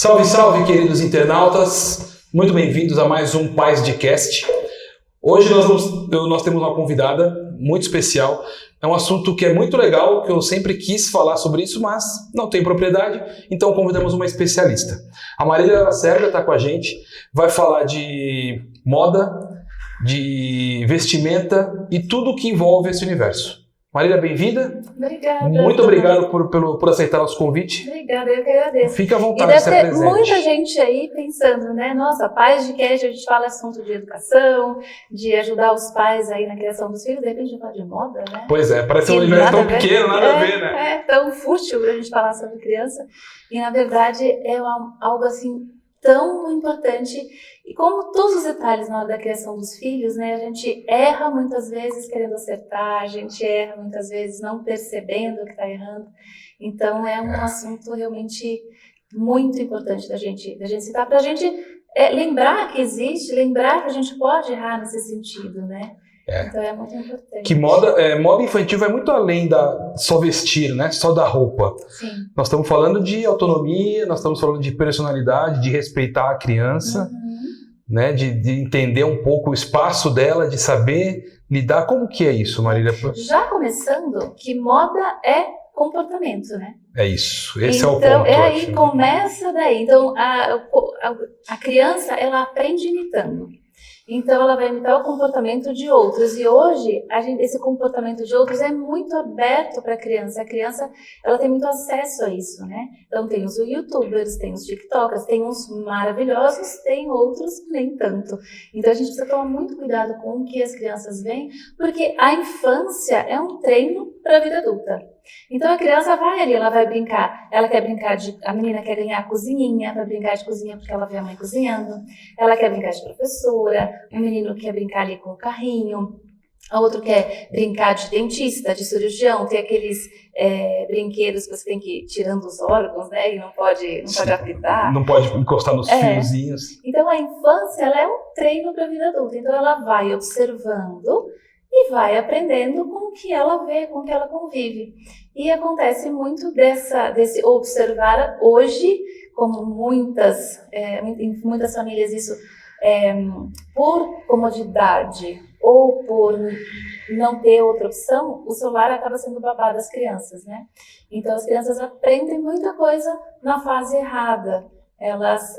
Salve, salve, queridos internautas! Muito bem-vindos a mais um Paisdcast. Hoje nós temos uma convidada muito especial. É um assunto que é muito legal, que eu sempre quis falar sobre isso, mas não tenho propriedade, então convidamos uma especialista. A Marília Lacerda está com a gente, vai falar de moda, de vestimenta e tudo o que envolve esse universo. Marília, bem-vinda. Obrigada. Muito obrigado por aceitar nosso convite. Obrigada, eu que agradeço. Fica à vontade de de ser ser presente. Muita gente aí pensando, né? Nossa, Paisdcast, a gente fala assunto de educação, de ajudar os pais aí na criação dos filhos, de repente a gente fala de moda, né? Pois é, parece um universo tão pequeno, nada a ver, né? É tão fútil pra gente falar sobre criança. E na verdade é algo assim tão importante. E como todos os detalhes na hora da criação dos filhos, né, a gente erra muitas vezes querendo acertar, a gente erra muitas vezes não percebendo que está errando. Então é um assunto realmente muito importante da gente citar, para a gente lembrar que existe, lembrar que a gente pode errar nesse sentido, né? Então é muito importante. Que moda infantil vai muito além da só vestir, né? Só da roupa. Sim. Nós estamos falando de autonomia, nós estamos falando de personalidade, de respeitar a criança, né? De entender um pouco o espaço dela, de saber lidar. Como que é isso, Marília? Já começando que moda é comportamento, né? É isso, esse então, é o ponto. Então, aí começa daí. Então, a criança, ela aprende imitando. Então, ela vai imitar o comportamento de outros. E hoje, esse comportamento de outros é muito aberto para a criança. A criança, ela tem muito acesso a isso, né? Então, tem os youtubers, tem os tiktokers, tem uns maravilhosos, tem outros nem tanto. Então, a gente precisa tomar muito cuidado com o que as crianças veem, porque a infância é um treino para a vida adulta. Então a criança vai ali, ela vai brincar, a menina quer ganhar a cozinhinha, vai brincar de cozinha porque ela vê a mãe cozinhando, ela quer brincar de professora, o menino quer brincar ali com o carrinho, o outro quer brincar de dentista, de cirurgião, tem aqueles brinquedos que você tem que ir tirando os órgãos, né, e não pode apitar. Não pode encostar nos fiozinhos. Então a infância, ela é um treino para a vida adulta, então ela vai observando e vai aprendendo com o que ela vê, com o que ela convive. E acontece muito desse observar hoje, como em muitas famílias isso, por comodidade ou por não ter outra opção, o celular acaba sendo babá das crianças, né? Então as crianças aprendem muita coisa na fase errada.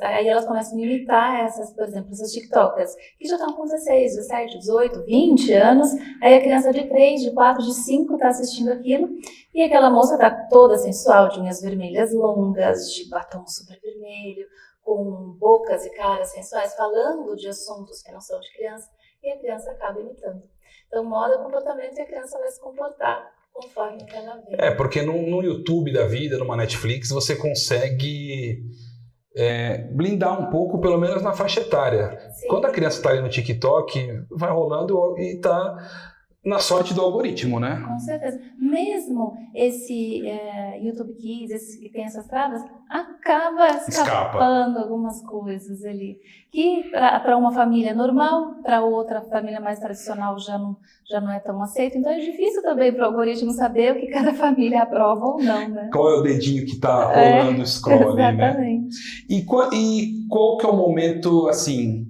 Aí elas começam a imitar por exemplo, essas tiktokers, que já estão com 16, 17, 18, 20 anos, aí a criança de 3, de 4, de 5 está assistindo aquilo, e aquela moça está toda sensual, de unhas vermelhas longas, de batom super vermelho, com bocas e caras sensuais, falando de assuntos que não são de criança, e a criança acaba imitando. Então, moda, comportamento, e a criança vai se comportar conforme ela vê. Porque no YouTube da vida, numa Netflix, você consegue blindar um pouco, pelo menos na faixa etária. Sim. Quando a criança está ali no TikTok, vai rolando e está na sorte do algoritmo, né? Com certeza. Mesmo esse YouTube Kids, esse que tem essas travas, acaba escapando algumas coisas ali. Que para uma família normal, para outra família mais tradicional já não é tão aceito. Então é difícil também para o algoritmo saber o que cada família aprova ou não, né? Qual é o dedinho que está rolando o scroll ali, né? Exatamente. E qual que é o momento, assim,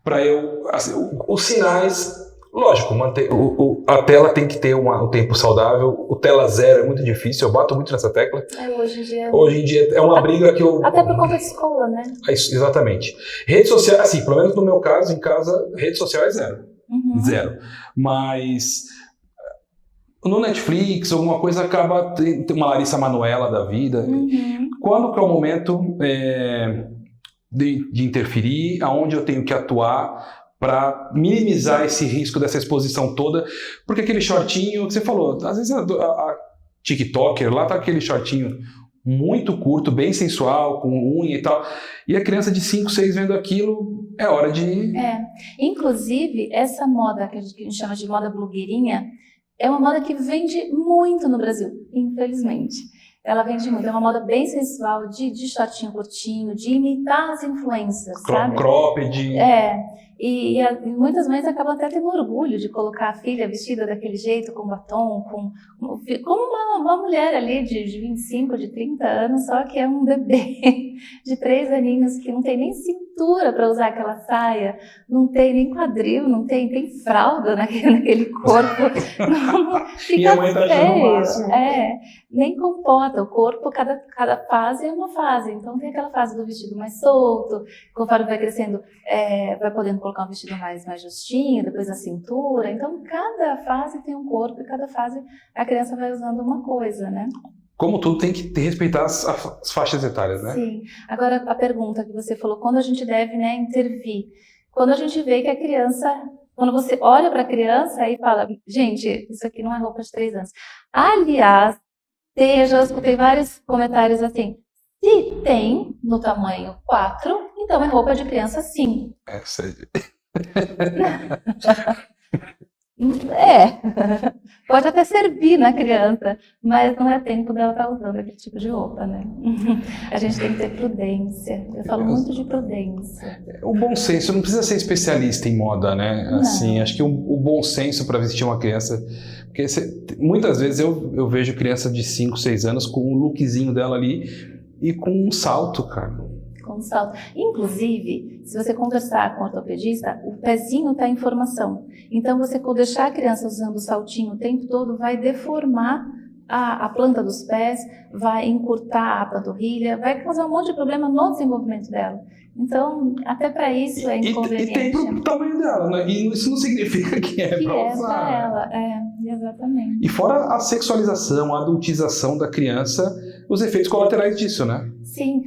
para os sinais, lógico, a tela tem que ter um tempo saudável, o tela zero é muito difícil, eu bato muito nessa tecla. Hoje em dia é uma briga que eu... Até por conta de escola, né? Exatamente. Redes sociais, assim, pelo menos no meu caso, em casa, rede social é zero. Zero. Mas no Netflix, alguma coisa acaba... Tem uma Larissa Manoela da vida. Quando que é o momento... de interferir, aonde eu tenho que atuar para minimizar esse risco dessa exposição toda, porque aquele shortinho que você falou, às vezes a TikToker lá tá aquele shortinho muito curto, bem sensual, com unha e tal, e a criança de 5, 6 vendo aquilo, é hora de... Inclusive, essa moda que a gente chama de moda blogueirinha, é uma moda que vende muito no Brasil, infelizmente. Ela vende muito, é uma moda bem sensual, de shortinho curtinho, de imitar as influencers, sabe? Cropped. E muitas mães acabam até tendo orgulho de colocar a filha vestida daquele jeito, com batom, como uma mulher ali de 25, de 30 anos, só que é um bebê de 3 aninhos que não tem nem cintura para usar aquela saia, não tem nem quadril, não tem fralda naquele corpo. Não, fica E a mãe tá achando o feio. máximo. Nem compota, o corpo, cada fase é uma fase. Então tem aquela fase do vestido mais solto, conforme vai crescendo, vai podendo colocar um vestido mais justinho, depois a cintura. Então cada fase tem um corpo e cada fase a criança vai usando uma coisa, né? Como tudo tem que respeitar as faixas etárias, né? Sim. Agora a pergunta que você falou, quando a gente deve, né, intervir? Quando a gente vê que a criança... Quando você olha para a criança e fala, gente, isso aqui não é roupa de 3 anos. Aliás, eu já escutei vários comentários assim, se tem no tamanho 4, então é roupa de criança sim. Pode até servir na criança, mas não é tempo dela estar usando aquele tipo de roupa, né? A gente tem que ter prudência. Eu falo muito de prudência. O bom senso, não precisa ser especialista em moda, né? Assim, acho que o bom senso para vestir uma criança... Porque muitas vezes eu vejo criança de 5, 6 anos com o lookzinho dela ali e com um salto, cara. Com salto. Inclusive, se você conversar com o ortopedista, o pezinho está em formação. Então, você deixar a criança usando o saltinho o tempo todo vai deformar a planta dos pés, vai encurtar a panturrilha, vai causar um monte de problema no desenvolvimento dela. Então, até para isso é inconveniente. E tem pro tamanho dela, né? E isso não significa que é para usar. Para ela, exatamente. E fora a sexualização, a adultização da criança, os efeitos colaterais disso, né? Sim,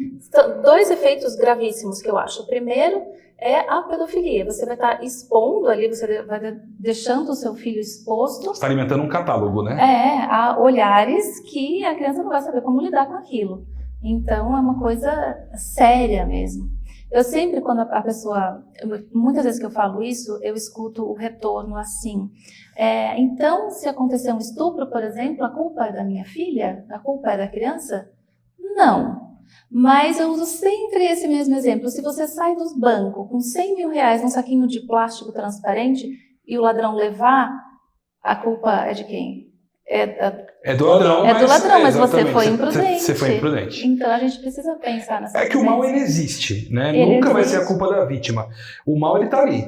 2 efeitos gravíssimos que eu acho. O primeiro é a pedofilia. Você vai estar expondo ali, você vai deixando o seu filho exposto. Você está alimentando um catálogo, né? A olhares que a criança não vai saber como lidar com aquilo. Então, é uma coisa séria mesmo. Eu sempre, quando a pessoa... Muitas vezes que eu falo isso, eu escuto o retorno assim. Então, se acontecer um estupro, por exemplo, a culpa é da minha filha? A culpa é da criança? Não. Mas eu uso sempre esse mesmo exemplo. Se você sai dos bancos com 100 mil reais num saquinho de plástico transparente e o ladrão levar, a culpa é de quem? É do ladrão, mas você foi imprudente. Você foi imprudente. Então a gente precisa pensar nessa coisa. É que o mal ele existe, né? Nunca vai ser a culpa da vítima. O mal ele tá ali,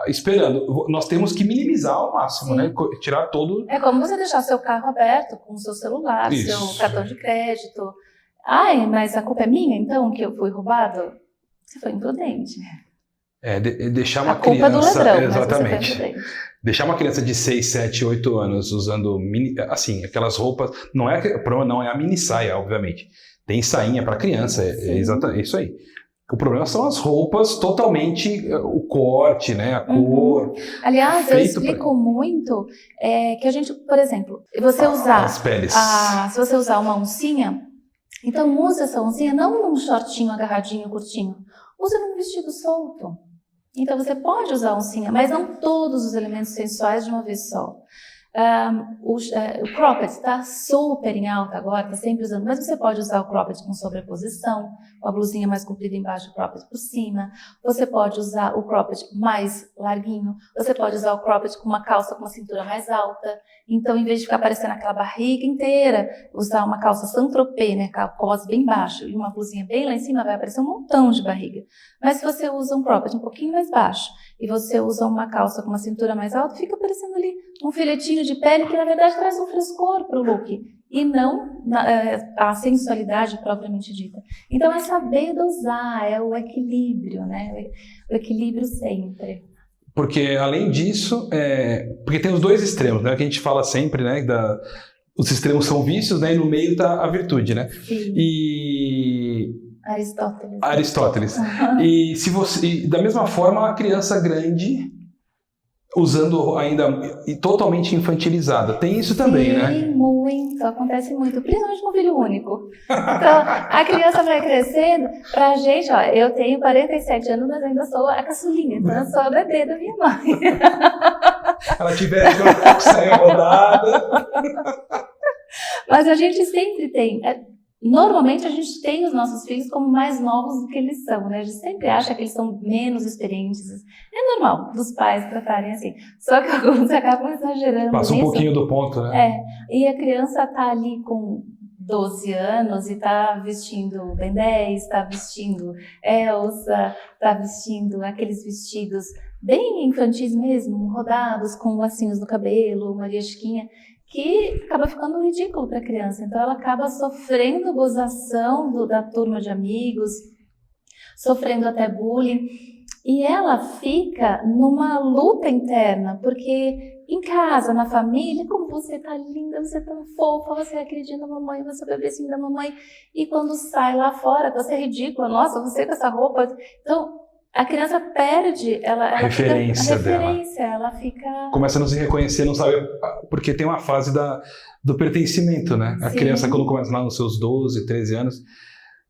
esperando. Nós temos que minimizar ao máximo, sim, né? Tirar todo... É como você deixar seu carro aberto com o seu celular, seu cartão de crédito. Ai, mas a culpa é minha, então, que eu fui roubado? Você foi imprudente. Deixar uma criança... A culpa é do ladrão, exatamente. Mas você foi imprudente. Deixar uma criança de 6, 7, 8 anos usando aquelas roupas, não é a mini saia, obviamente. Tem sainha para criança, é isso aí. O problema são as roupas totalmente, o corte, né, a cor. Aliás, eu explico muito que a gente, por exemplo, você usar as peles. Se você usar uma oncinha, então use essa oncinha não num shortinho agarradinho, curtinho, use num vestido solto. Então você pode usar a oncinha, mas não todos os elementos sensuais de uma vez só. O cropped está super em alta agora, está sempre usando, mas você pode usar o cropped com sobreposição, com a blusinha mais comprida embaixo, o cropped por cima. Você pode usar o cropped mais larguinho, você pode usar o cropped com uma calça com uma cintura mais alta. Então, em vez de ficar aparecendo aquela barriga inteira, usar uma calça Saint-Tropez, né, com a cos bem baixo e uma blusinha bem lá em cima, vai aparecer um montão de barriga. Mas se você usa um cropped um pouquinho mais baixo e você usa uma calça com uma cintura mais alta, fica aparecendo ali um filetinho de pele que, na verdade, traz um frescor para o look e não a sensualidade propriamente dita. Então, é saber dosar, é o equilíbrio, né? O equilíbrio sempre. Porque, além disso, porque tem os 2 extremos, né? Que a gente fala sempre, né? Os extremos são vícios, né? E no meio está a virtude, né? Sim. Aristóteles. E da mesma forma, a criança grande usando ainda totalmente infantilizada. Tem isso também, né? Sim, muito. Acontece muito. Principalmente com filho único. Então, a criança vai crescendo. Pra gente, eu tenho 47 anos, mas ainda sou a caçulinha. Então, eu sou a bebê da minha mãe. Ela tiver um pouco saia rodada. Mas a gente sempre tem... normalmente a gente tem os nossos filhos como mais novos do que eles são, né? A gente sempre acha que eles são menos experientes. É normal dos pais tratarem assim. Só que alguns acabam exagerando Passa um nisso. pouquinho do ponto, né? E a criança tá ali com 12 anos e tá vestindo Ben 10, tá vestindo Elsa, tá vestindo aqueles vestidos bem infantis mesmo, rodados, com lacinhos no cabelo, Maria Chiquinha, que acaba ficando ridículo para a criança. Então ela acaba sofrendo gozação da turma de amigos, sofrendo até bullying, e ela fica numa luta interna, porque em casa, na família, como você tá linda, você tá fofa, você é a queridinha da mamãe, você é o bebezinho da mamãe, e quando sai lá fora, você é ridícula, nossa, você com essa roupa. Então a criança perde a referência dela. Ela fica... Começa a não se reconhecer, não sabe... Porque tem uma fase do pertencimento, né? A criança, quando começa lá nos seus 12, 13 anos,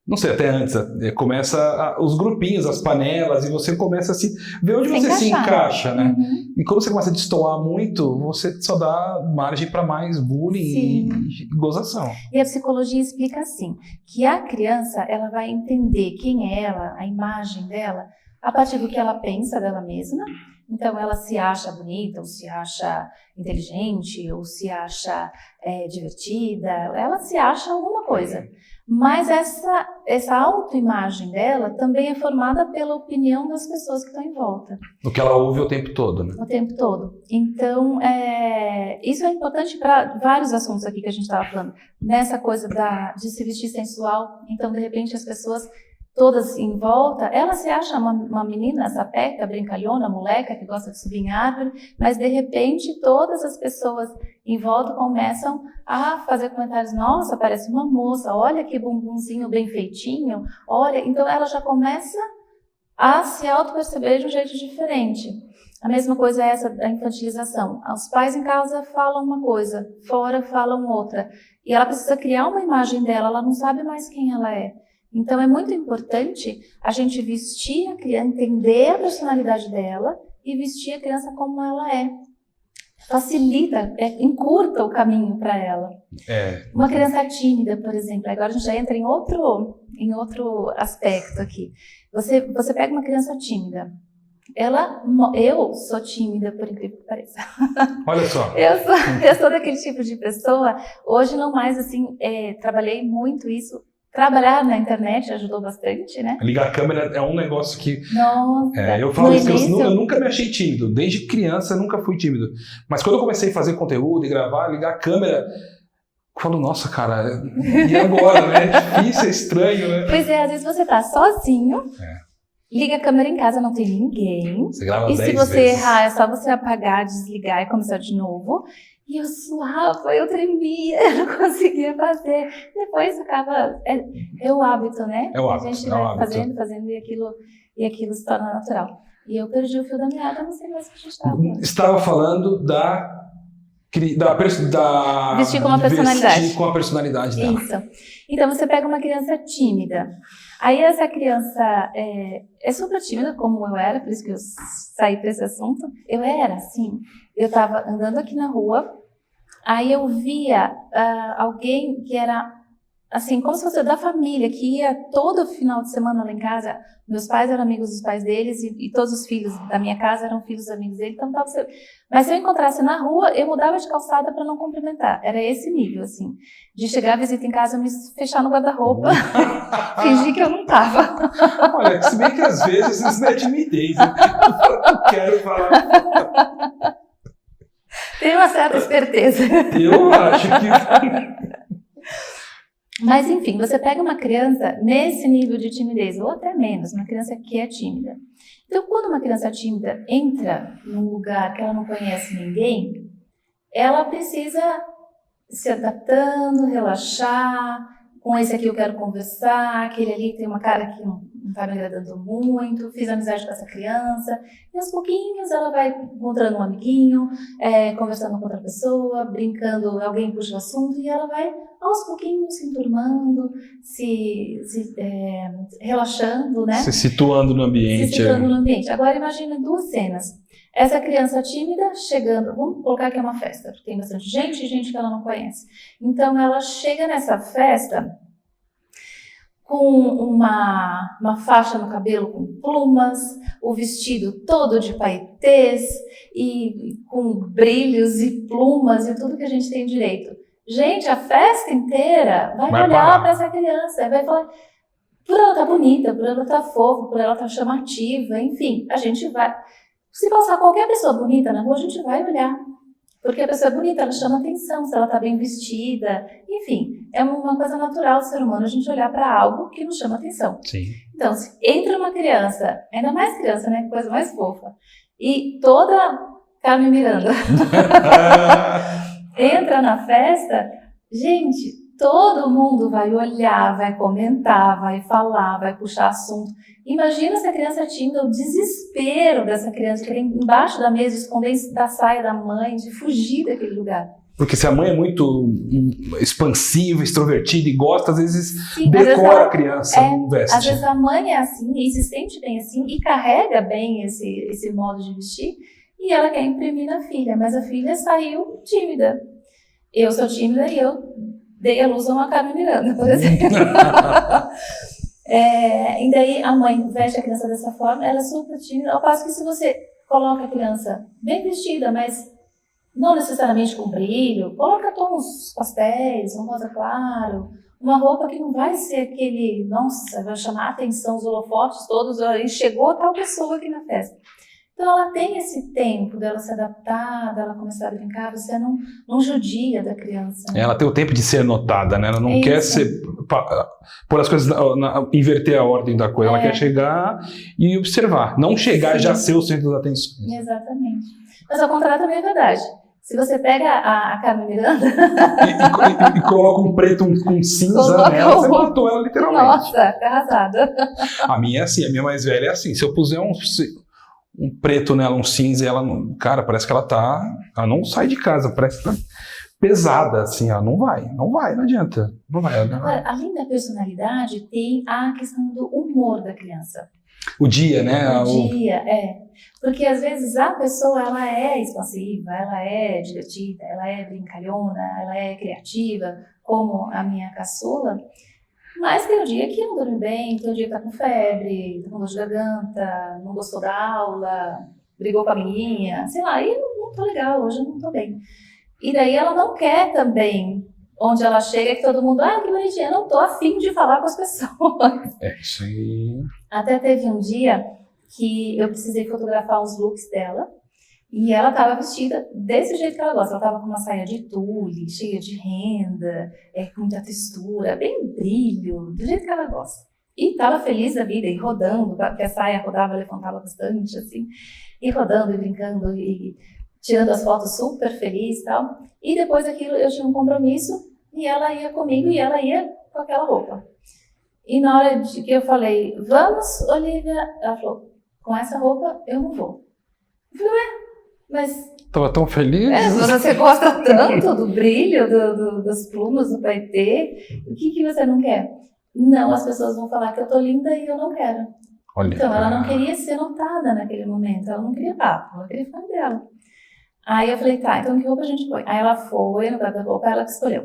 não sei, até antes, começa os grupinhos, as panelas, e você começa a ver onde você se encaixa, né? Uhum. E quando você começa a destoar muito, você só dá margem para mais bullying e gozação. E a psicologia explica assim, que a criança, ela vai entender quem é ela, a imagem dela, a partir do que ela pensa dela mesma. Então ela se acha bonita, ou se acha inteligente, ou se acha divertida, ela se acha alguma coisa. Mas essa autoimagem dela também é formada pela opinião das pessoas que estão em volta. O que ela ouve o tempo todo, né? O tempo todo. Então, isso é importante para vários assuntos aqui que a gente estava falando. Nessa coisa de se vestir sensual. Então, de repente, as pessoas todas em volta, ela se acha uma menina sapeca, brincalhona, moleca, que gosta de subir em árvore, mas de repente todas as pessoas em volta começam a fazer comentários, nossa, parece uma moça, olha que bumbumzinho bem feitinho, olha, então ela já começa a se auto-perceber de um jeito diferente. A mesma coisa é essa da infantilização. Os pais em casa falam uma coisa, fora falam outra, e ela precisa criar uma imagem dela, ela não sabe mais quem ela é. Então é muito importante a gente vestir a criança, entender a personalidade dela e vestir a criança como ela é. Facilita, encurta o caminho para ela. Uma criança tímida, por exemplo, agora a gente já entra em outro aspecto aqui. Você pega uma criança tímida. Eu sou tímida, por incrível que pareça. Olha só. Eu sou daquele tipo de pessoa. Hoje não mais assim, trabalhei muito isso. Trabalhar na internet ajudou bastante, né? Ligar a câmera é um negócio que... Nossa! Eu falo isso, eu nunca me achei tímido. Desde criança, eu nunca fui tímido. Mas quando eu comecei a fazer conteúdo e gravar, ligar a câmera... Eu falo, nossa, cara, e agora, né? É difícil, é estranho, né? Pois às vezes você tá sozinho, liga a câmera em casa, não tem ninguém. Você grava 10 vezes. E se você vezes. errar, é só você apagar, desligar e começar de novo. E eu suava, eu tremia, eu não conseguia fazer. Depois acaba... É o hábito, né? É o hábito. A gente vai fazendo e aquilo se torna natural. E eu perdi o fio da meada, não sei mais o que a gente estava falando. Estava falando vestir com uma personalidade. Vestir com a personalidade dela. Isso. Então você pega uma criança tímida. Aí essa criança é super tímida, como eu era, por isso que eu saí para esse assunto. Eu era, assim, eu estava andando aqui na rua, aí eu via alguém que era, assim, como se fosse da família, que ia todo final de semana lá em casa. Meus pais eram amigos dos pais deles e todos os filhos da minha casa eram filhos amigos dele. Então mas se eu encontrasse na rua, eu mudava de calçada para não cumprimentar. Era esse nível, assim, de chegar a visita em casa, eu me fechar no guarda-roupa, fingir que eu não tava. Olha, se bem que às vezes isso não é timidez, né? Eu quero falar. Tem uma certa esperteza. Eu acho que... Mas, enfim, você pega uma criança nesse nível de timidez, ou até menos, uma criança que é tímida. Então, quando uma criança tímida entra num lugar que ela não conhece ninguém, ela precisa se adaptando, relaxar. Com esse aqui eu quero conversar, aquele ali tem uma cara que não está me agradando muito, fiz amizade com essa criança. E aos pouquinhos ela vai encontrando um amiguinho, conversando com outra pessoa, brincando, alguém puxa o assunto e ela vai aos pouquinhos se enturmando, se relaxando, né? Se situando no ambiente. Agora imagina duas cenas. Essa criança tímida chegando, vamos colocar que é uma festa, porque tem bastante gente e gente que ela não conhece. Então ela chega nessa festa com uma faixa no cabelo com plumas, o vestido todo de paetês e com brilhos e plumas e tudo que a gente tem direito. Gente, a festa inteira vai olhar para essa criança, vai falar por ela estar bonita, por ela estar fofa, por ela estar chamativa, enfim, a gente vai. Se passar qualquer pessoa bonita na rua, a gente vai olhar. Porque a pessoa é bonita, ela chama atenção, se ela está bem vestida. Enfim, é uma coisa natural do ser humano a gente olhar para algo que nos chama atenção. Sim. Então, se entra uma criança, ainda mais criança, né? Coisa mais fofa. E toda Carmen Miranda entra na festa, gente, todo mundo vai olhar, vai comentar, vai falar, vai puxar assunto. Imagina se a criança tímida, o desespero dessa criança querer embaixo da mesa, esconder da saia da mãe, de fugir daquele lugar. Porque se a mãe é muito expansiva, extrovertida e gosta, às vezes Sim, decora a criança, não veste. Às vezes a mãe é assim e se sente bem assim e carrega bem esse modo de vestir e ela quer imprimir na filha, mas a filha saiu tímida. Eu sou tímida e eu dei a luz a uma Carmen Miranda, por exemplo. E daí a mãe veste a criança dessa forma, ela é super tímida, ao passo que se você coloca a criança bem vestida, mas não necessariamente com brilho, coloca tons pastéis, um rosa claro, uma roupa que não vai ser aquele, nossa, vai chamar a atenção, os holofotes todos, e chegou tal pessoa aqui na festa. Então ela tem esse tempo dela se adaptar, dela começar a brincar, você não judia da criança. Né? Ela tem o tempo de ser notada, né? Ela não quer ser, pôr as coisas, inverter a ordem da coisa, ela quer chegar e observar, não chegar e já ser o centro das atenções. Exatamente. Mas ao contrário também é verdade. Se você pega a Carmen Miranda e coloca um preto com cinza nela, você matou ela literalmente. Nossa, arrasada. A minha é assim, a minha mais velha é assim. Se eu puser um preto nela, um cinza, ela não, cara, parece que ela não sai de casa, parece que tá pesada, assim, ela não vai, não adianta, não vai. Agora, além da personalidade, tem a questão do humor da criança. O dia, né? O dia, porque às vezes a pessoa, ela é expansiva, ela é divertida, ela é brincalhona, ela é criativa, como a minha caçula, mas tem um dia que não dorme bem, tem um dia que tá com febre, tá com dor de garganta, não gostou da aula, brigou com a menininha, sei lá, e não tô legal, hoje eu não tô bem. E daí ela não quer também, onde ela chega, que todo mundo, que bonitinha, não tô afim de falar com as pessoas. É isso aí. Até teve um dia que eu precisei fotografar os looks dela, e ela estava vestida desse jeito que ela gosta. Ela estava com uma saia de tule, cheia de renda, com muita textura, bem brilho, do jeito que ela gosta. E estava feliz da vida, e rodando, porque a saia rodava, levantava bastante, assim, e rodando, e brincando, e tirando as fotos super feliz e tal. E depois daquilo eu tinha um compromisso, e ela ia comigo, e ela ia com aquela roupa. E na hora que eu falei, vamos, Olivia, ela falou, com essa roupa eu não vou. Eu falei, mas... Tava tão feliz. Você gosta tanto do brilho, das plumas, do paetê, o que você não quer? Não, as pessoas vão falar que eu tô linda e eu não quero. Olha. Então, ela não queria ser notada naquele momento, ela não queria papo, ela queria ficar dela. Aí eu falei, tá, então que roupa a gente põe? Aí ela foi no guarda-roupa, ela que escolheu.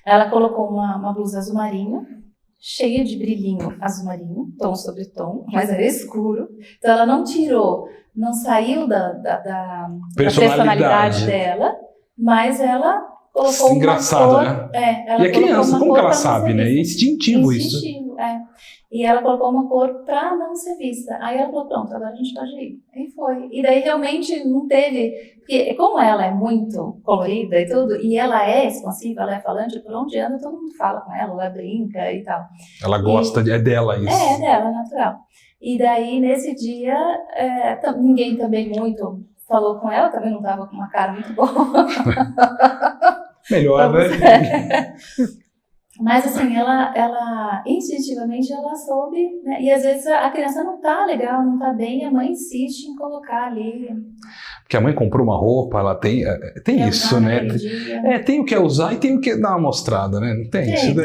Ela colocou uma blusa azul marinho, cheia de brilhinho azul marinho, tom sobre tom, mas era escuro. Então ela não tirou, não saiu da personalidade dela, mas ela colocou engraçado, uma cor... né? E a criança, como que ela sabe, né? É instintivo isso. E ela colocou uma cor pra não ser vista. Aí ela falou, pronto, agora a gente pode ir. Aí foi. E daí realmente não teve... Porque como ela é muito colorida e tudo, e ela é expansiva, ela é falante, por onde anda todo mundo fala com ela brinca e tal. Ela gosta, é dela isso. É dela, é natural. E daí, nesse dia, ninguém também muito falou com ela, também não estava com uma cara muito boa. Melhor, né? Mas assim, ela instintivamente ela soube, né? E às vezes a criança não tá legal, não tá bem, a mãe insiste em colocar ali. Porque a mãe comprou uma roupa, ela tem isso, né? Tem o que é usar e tem o que dar uma mostrada, né? Não tem isso?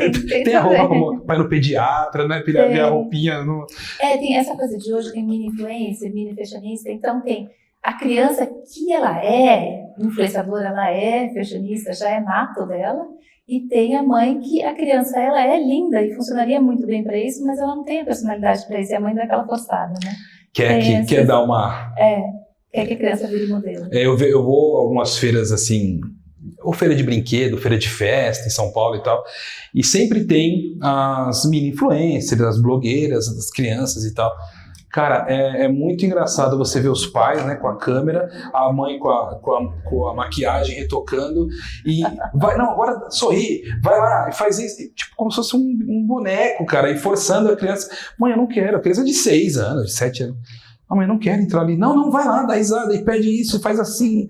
Tem a roupa como vai no pediatra, né? Ver a roupinha. Tem essa coisa de hoje, tem mini influencer, mini fashionista, então tem a criança que ela é influenciadora, ela é fashionista, já é nato dela, e tem a mãe que a criança, ela é linda e funcionaria muito bem para isso, mas ela não tem a personalidade para isso, e a mãe dá aquela forçada, né? Quer dar uma... Quer que a criança vire modelo. Eu vou a algumas feiras assim, ou feira de brinquedo, feira de festa em São Paulo e tal, e sempre tem as mini influencers, as blogueiras, as crianças e tal. Cara, é muito engraçado você ver os pais, né, com a câmera, a mãe com a maquiagem retocando e vai, não, agora sorri, vai lá, faz isso, tipo, como se fosse um boneco, cara, e forçando a criança. Mãe, eu não quero, a criança é de 6 anos, de 7 anos. A mãe não quer entrar ali. Não, vai lá, dá risada e pede isso, faz assim.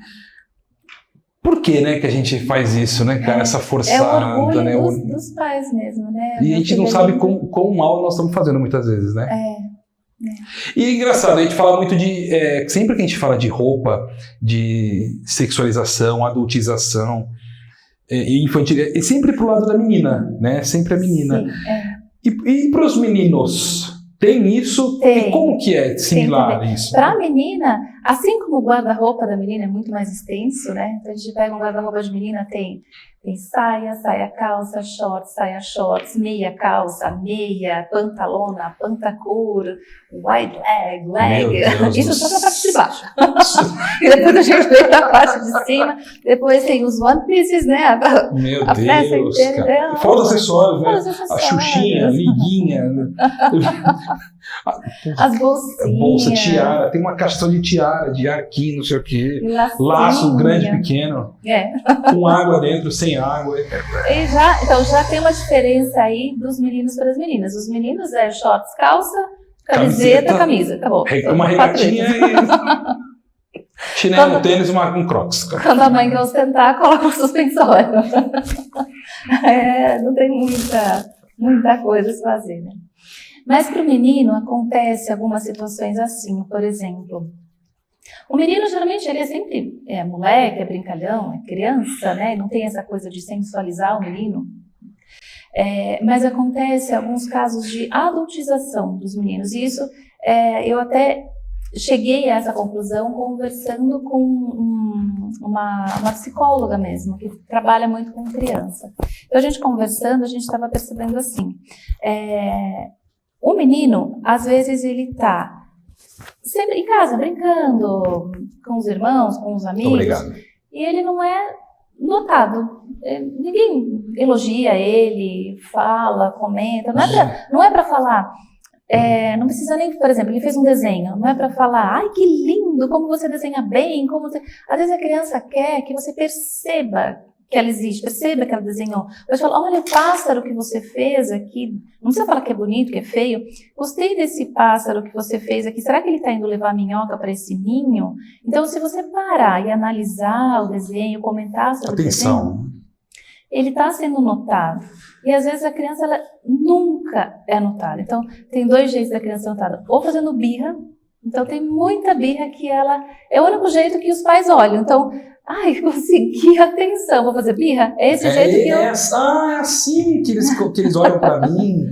Por que, né, que a gente faz isso, né, cara? Essa forçada, o orgulho né? dos pais mesmo, né? E a gente não sabe quão mal nós estamos fazendo muitas vezes, né? E é engraçado, a gente fala muito de... sempre que a gente fala de roupa, de sexualização, adultização, infantil, é sempre pro lado da menina, né? Sempre a menina. Sim, E para os meninos? Tem isso? Tem. E como que é similar isso? Para a menina, assim como o guarda-roupa da menina é muito mais extenso, né? Então a gente pega um guarda-roupa de menina, tem saia calça, shorts, meia calça, meia, pantalona, pantacur, wide leg. Isso só na parte de baixo. E depois a gente vem pra parte de cima. Depois tem os one pieces, né? Meu a peça Deus, inteira. cara. Fora os acessórios, né? A xuxinha, a liguinha. As bolsinhas. Bolsa, tiara. Tem uma caixa de tiara, de arquinho, não sei o quê. Laço grande, pequeno. Com água dentro, sem água. Então já tem uma diferença aí dos meninos para as meninas. Os meninos é shorts, calça, camiseta, camisa. Acabou. Uma regatinha e... chinelo, tênis, um crocs. Quando a mãe quer ostentar, coloca o suspensório. Não tem muita coisa a se fazer, né? Mas para o menino acontece algumas situações assim, por exemplo... O menino, geralmente, ele é sempre moleque, é brincalhão, é criança, né? Não tem essa coisa de sensualizar o menino. Mas acontece alguns casos de adultização dos meninos. E isso, eu até cheguei a essa conclusão conversando com uma psicóloga mesmo, que trabalha muito com criança. Então, a gente conversando, a gente estava percebendo assim, o menino, às vezes, ele está sempre em casa, brincando com os irmãos, com os amigos. Obrigado. E ele não é notado. Ninguém elogia ele, fala, comenta. Não é para falar. Não precisa nem, por exemplo, ele fez um desenho. Não é para falar, ai, que lindo, como você desenha bem. Às vezes a criança quer que você perceba que ela existe, perceba que ela desenhou. Você fala, olha o pássaro que você fez aqui, não precisa falar que é bonito, que é feio, gostei desse pássaro que você fez aqui, será que ele está indo levar a minhoca para esse ninho? Então, se você parar e analisar o desenho, comentar sobre o desenho, ele está sendo notado. E às vezes a criança, ela nunca é notada. Então, tem 2 jeitos da criança ser notada, ou fazendo birra, então tem muita birra que ela, é o único jeito que os pais olham, então, ai, consegui atenção, vou fazer birra? É esse jeito que eu... é assim que eles olham pra mim.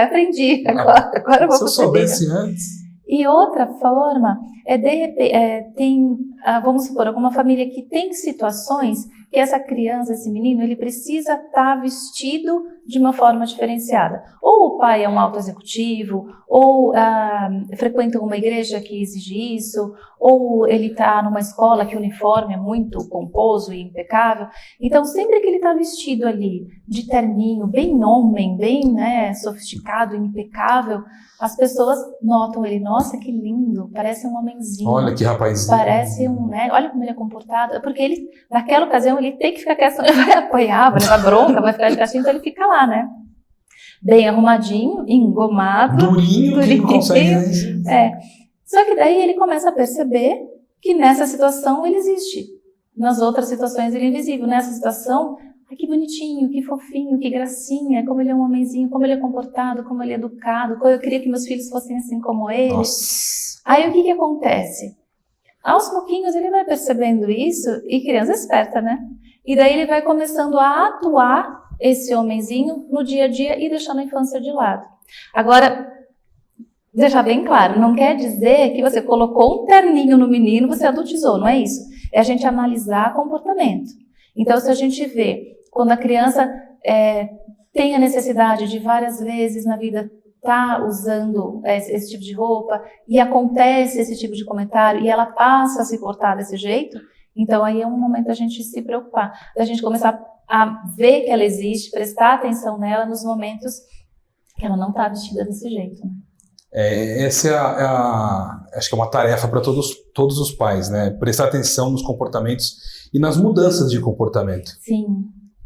Aprendi, agora eu vou fazer birra. Se eu soubesse antes. E outra forma de repente, vamos supor, alguma família que tem situações que essa criança, esse menino, ele precisa estar vestido de uma forma diferenciada. Ou o pai é um alto executivo, ou frequenta uma igreja que exige isso, ou ele está numa escola que o uniforme é muito pomposo e impecável. Então, sempre que ele está vestido ali de terninho, bem homem, bem sofisticado, impecável, as pessoas notam ele, nossa, que lindo, parece um homenzinho. Olha que rapazinho. Parece olha como ele é comportado. Porque ele, naquela ocasião, ele tem que ficar quieto, ele vai apanhar, vai levar bronca, vai ficar de castigo, então ele fica lá, né? Bem arrumadinho, engomado. Durinho, que não consegue. Só que daí ele começa a perceber que nessa situação ele existe. Nas outras situações ele é invisível. Nessa situação, ai, que bonitinho, que fofinho, que gracinha, como ele é um homenzinho, como ele é comportado, como ele é educado, como eu queria que meus filhos fossem assim como ele. Nossa. Aí o que acontece? Aos pouquinhos ele vai percebendo isso, e criança esperta, né? E daí ele vai começando a atuar esse homenzinho no dia a dia e deixando a infância de lado. Agora, deixar bem claro, não quer dizer que você colocou um terninho no menino, você adultizou, não é isso. É a gente analisar comportamento. Então, se a gente vê, quando a criança tem a necessidade de várias vezes na vida estar usando esse tipo de roupa, e acontece esse tipo de comentário, e ela passa a se portar desse jeito, então aí é um momento da gente se preocupar, da gente começar a ver que ela existe, prestar atenção nela nos momentos que ela não está vestida desse jeito. Né? Essa acho que é uma tarefa para todos os pais, né? Prestar atenção nos comportamentos e nas mudanças de comportamento. Sim.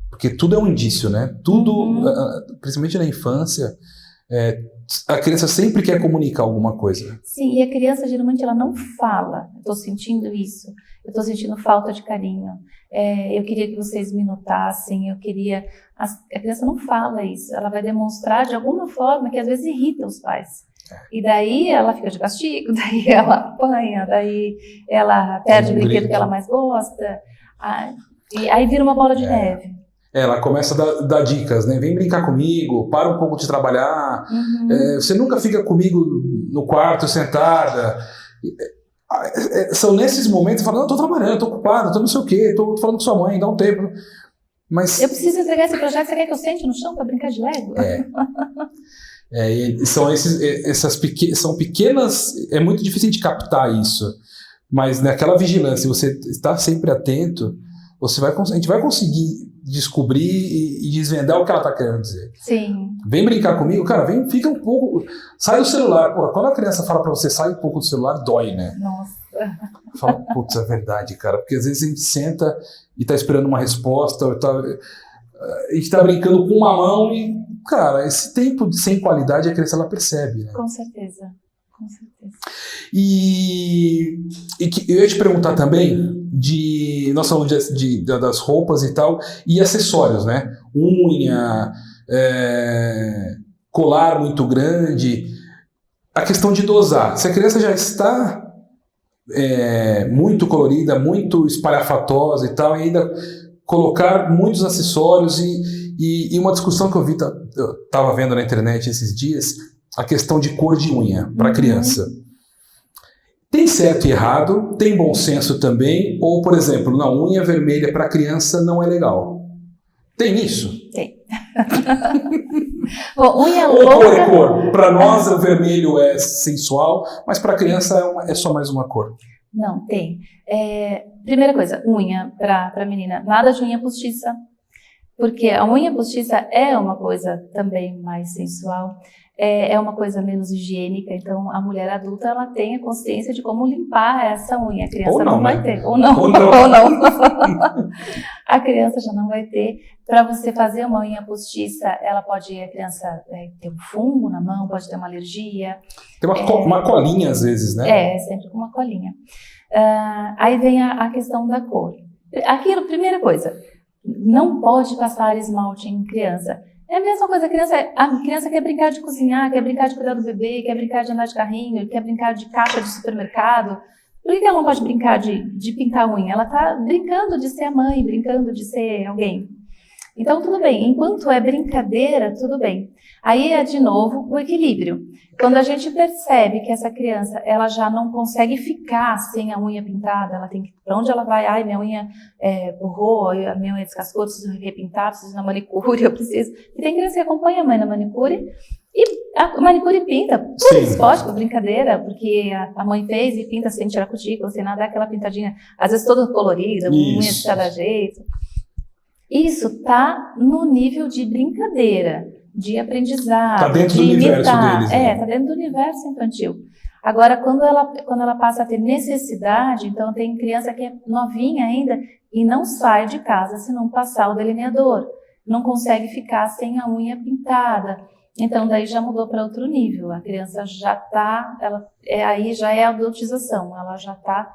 Porque tudo é um indício, né? Tudo, principalmente na infância, a criança sempre quer comunicar alguma coisa. Sim, e a criança geralmente ela não fala. Eu estou sentindo isso, eu estou sentindo falta de carinho, eu queria que vocês me notassem, eu queria... A criança não fala isso, ela vai demonstrar de alguma forma que às vezes irrita os pais. E daí ela fica de castigo, daí ela apanha, daí ela perde o brinquedo que ela mais gosta, e aí vira uma bola de neve. Ela começa a dar dicas, né? Vem brincar comigo, para um pouco de trabalhar, você nunca fica comigo no quarto sentada. São nesses momentos que você fala, não, estou trabalhando, estou ocupado, estou não sei o quê, estou falando com sua mãe, dá um tempo. Mas eu preciso entregar esse projeto, você quer que eu sente no chão para brincar de Lego? São pequenas, é muito difícil de captar isso, mas naquela vigilância, você está sempre atento, a gente vai conseguir descobrir e desvendar o que ela está querendo dizer. Sim. Vem brincar comigo, cara, fica um pouco, sai do celular. Pô, quando a criança fala para você, sai um pouco do celular, dói, né? Nossa. Fala, putz, é verdade, cara, porque às vezes a gente senta e tá esperando uma resposta, a gente tá brincando com uma mão e, cara, esse tempo sem qualidade a criança ela percebe, né? Com certeza. E eu ia te perguntar também nós falamos das roupas e tal, e acessórios, né? Unha, colar muito grande. A questão de dosar. Se a criança já está muito colorida, muito espalhafatosa e tal, e ainda colocar muitos acessórios e uma discussão que eu estava vendo na internet esses dias, a questão de cor de unha para criança. Tem certo e errado, tem bom senso também, ou, por exemplo, na unha vermelha para criança não é legal. Tem isso? Tem. Bom, unha ou louca... cor. Para nós o vermelho é sensual, mas para criança é só mais uma cor. Não, tem. Primeira coisa, unha para menina, nada de unha postiça, porque a unha postiça é uma coisa também mais sensual. É uma coisa menos higiênica, então a mulher adulta ela tem a consciência de como limpar essa unha, a criança não vai ter, ou não. A criança já não vai ter. Para você fazer uma unha postiça, a criança ter um fungo na mão, pode ter uma alergia. Tem uma colinha às vezes, né? Sempre com uma colinha. Aí vem a questão da cor. Primeira coisa, não pode passar esmalte em criança. É a mesma coisa, a criança quer brincar de cozinhar, quer brincar de cuidar do bebê, quer brincar de andar de carrinho, quer brincar de caixa de supermercado. Por que ela não pode brincar de pintar a unha? Ela está brincando de ser a mãe, brincando de ser alguém. Então, tudo bem. Enquanto é brincadeira, tudo bem. Aí é, de novo, o equilíbrio. Quando a gente percebe que essa criança ela já não consegue ficar sem a unha pintada, ela tem que... Para onde ela vai? Ai, minha unha borrou, a minha unha descascou, preciso repintar, preciso ir na manicure, eu preciso... E tem criança que acompanha a mãe na manicure e a manicure pinta, por esporte, por brincadeira, porque a mãe fez e pinta sem tirar cutícula, sem nada, aquela pintadinha, às vezes toda colorida, unha de cada jeito. Isso está no nível de brincadeira, de aprendizado, tá dentro de do imitar. Universo deles, né? Está dentro do universo infantil. Agora, quando ela passa a ter necessidade, então tem criança que é novinha ainda e não sai de casa se não passar o delineador, não consegue ficar sem a unha pintada. Então, daí já mudou para outro nível. A criança já está, aí já é adultização, ela já está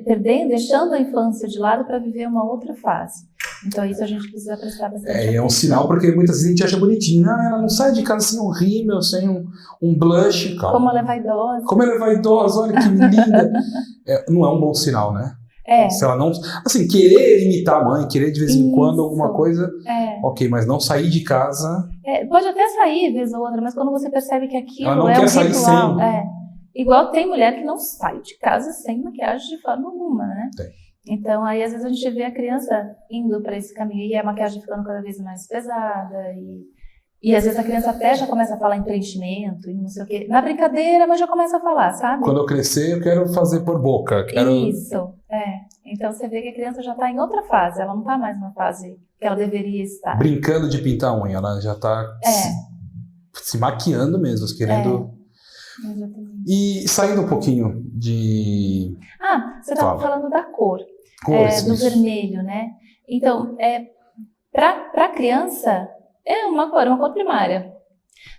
perdendo, deixando a infância de lado para viver uma outra fase. Então, isso a gente precisa prestar bastante atenção. É um sinal, porque muitas vezes a gente acha bonitinho. Ela não sai de casa sem um rímel, sem um blush. Calma. Como ela é vaidosa. Como ela é vaidosa, olha que linda. Não é um bom sinal, né? Se ela não... Assim, querer imitar a mãe, querer de vez em quando alguma coisa, ok, mas não sair de casa... Pode até sair, vez ou outra, mas quando você percebe que aquilo ela não é quer um sair ritual... sem. Igual tem mulher que não sai de casa sem maquiagem de forma alguma, né? Tem. Então, aí às vezes a gente vê a criança indo para esse caminho e a maquiagem ficando cada vez mais pesada e às vezes a criança até já começa a falar em preenchimento e não sei o quê. Na brincadeira, mas já começa a falar, sabe? Quando eu crescer, eu quero fazer por boca. Isso, Então você vê que a criança já está em outra fase, ela não está mais na fase que ela deveria estar. Brincando de pintar a unha, ela já está se maquiando mesmo, querendo... Exatamente. E saindo um pouquinho de... Você estava falando da cor. Do isso. vermelho, né? Então, para a criança, é uma cor primária.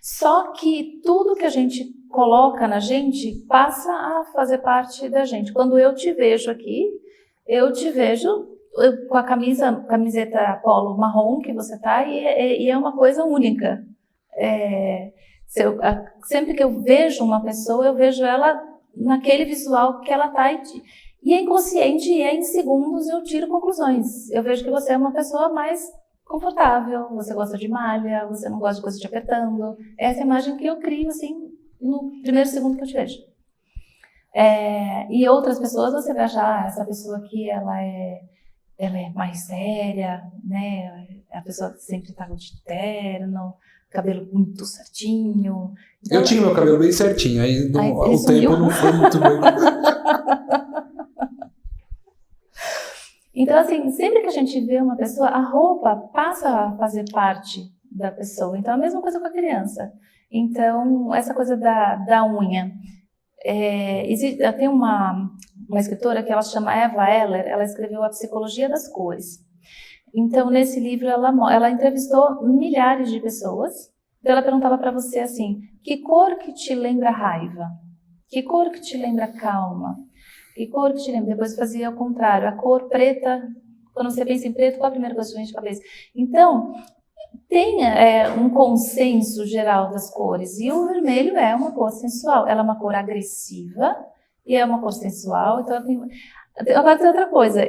Só que tudo que a gente coloca na gente passa a fazer parte da gente. Quando eu te vejo aqui, eu te vejo com a camiseta polo marrom que você tá e é uma coisa única. Sempre que eu vejo uma pessoa, eu vejo ela naquele visual que ela tá e é inconsciente e em segundos eu tiro conclusões. Eu vejo que você é uma pessoa mais confortável, você gosta de malha, você não gosta de coisa te apertando. Essa é a imagem que eu crio, assim, no primeiro segundo que eu te vejo. E outras pessoas você vai achar, essa pessoa aqui, ela é mais séria, né? A pessoa que sempre tá de terno, cabelo muito certinho. Então, eu tinha meu cabelo bem certinho, aí o tempo não foi muito bem. Então, assim, sempre que a gente vê uma pessoa, a roupa passa a fazer parte da pessoa. Então, a mesma coisa com a criança. Então, essa coisa da unha. Tem uma escritora que ela chama Eva Eller, ela escreveu A Psicologia das Cores. Então, nesse livro, ela entrevistou milhares de pessoas. Então, ela perguntava para você assim, que cor que te lembra raiva? Que cor que te lembra calma? Que cor que te lembra? Depois fazia o contrário, a cor preta. Quando você pensa em preto, qual a primeira coisa que vem de cabeça? Então, tem um consenso geral das cores. E o vermelho é uma cor sensual. Ela é uma cor agressiva e é uma cor sensual. Então, agora tem outra coisa.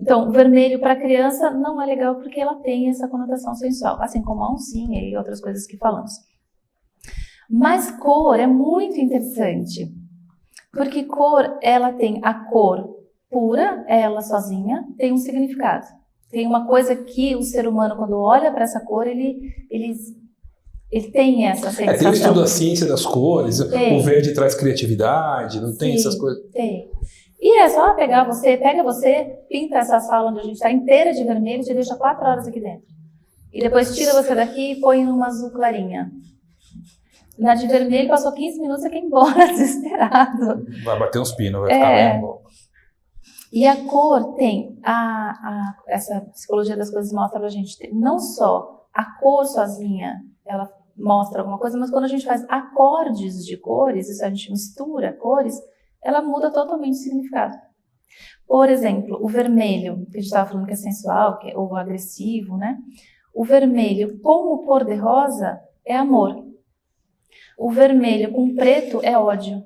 Então, o vermelho para criança não é legal porque ela tem essa conotação sensual. Assim como a oncinha e outras coisas que falamos. Mas cor é muito interessante. Porque cor, ela tem a cor pura, ela sozinha, tem um significado. Tem uma coisa que o ser humano, quando olha para essa cor, ele tem essa sensação. Tem o estudo da ciência das cores, o verde traz criatividade, não tem essas coisas? Tem. E é só pega você, pinta essa sala onde a gente está inteira de vermelho e te deixa 4 horas aqui dentro. E depois tira você daqui e põe numa azul clarinha. Na de vermelho, passou 15 minutos, você quer ir embora, desesperado. Vai bater uns pinos, vai ficar bem bom. E a cor tem, essa psicologia das coisas mostra pra gente, não só a cor sozinha, ela mostra alguma coisa, mas quando a gente faz acordes de cores, isso a gente mistura cores, ela muda totalmente o significado. Por exemplo, o vermelho, que a gente estava falando que é sensual, ou agressivo, né? O vermelho com o cor-de-rosa é amor. O vermelho com preto é ódio.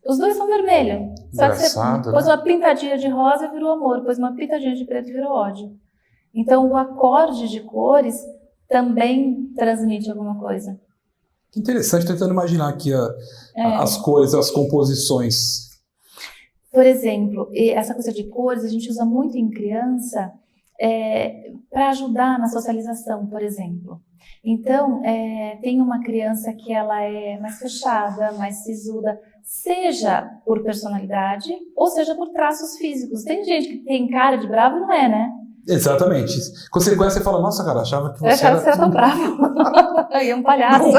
Os dois são vermelho. Só que você pôs uma pintadinha de rosa e virou amor, pôs uma pintadinha de preto e virou ódio. Então o acorde de cores também transmite alguma coisa. Que interessante, tentando imaginar aqui as cores, as composições. Por exemplo, essa coisa de cores a gente usa muito em criança para ajudar na socialização, por exemplo. Então, tem uma criança que ela é mais fechada, mais sisuda, seja por personalidade ou seja por traços físicos. Tem gente que tem cara de bravo e não é, né? Exatamente. Quando você conhece, você fala, nossa, cara, achava que você era tão bravo. E um palhaço.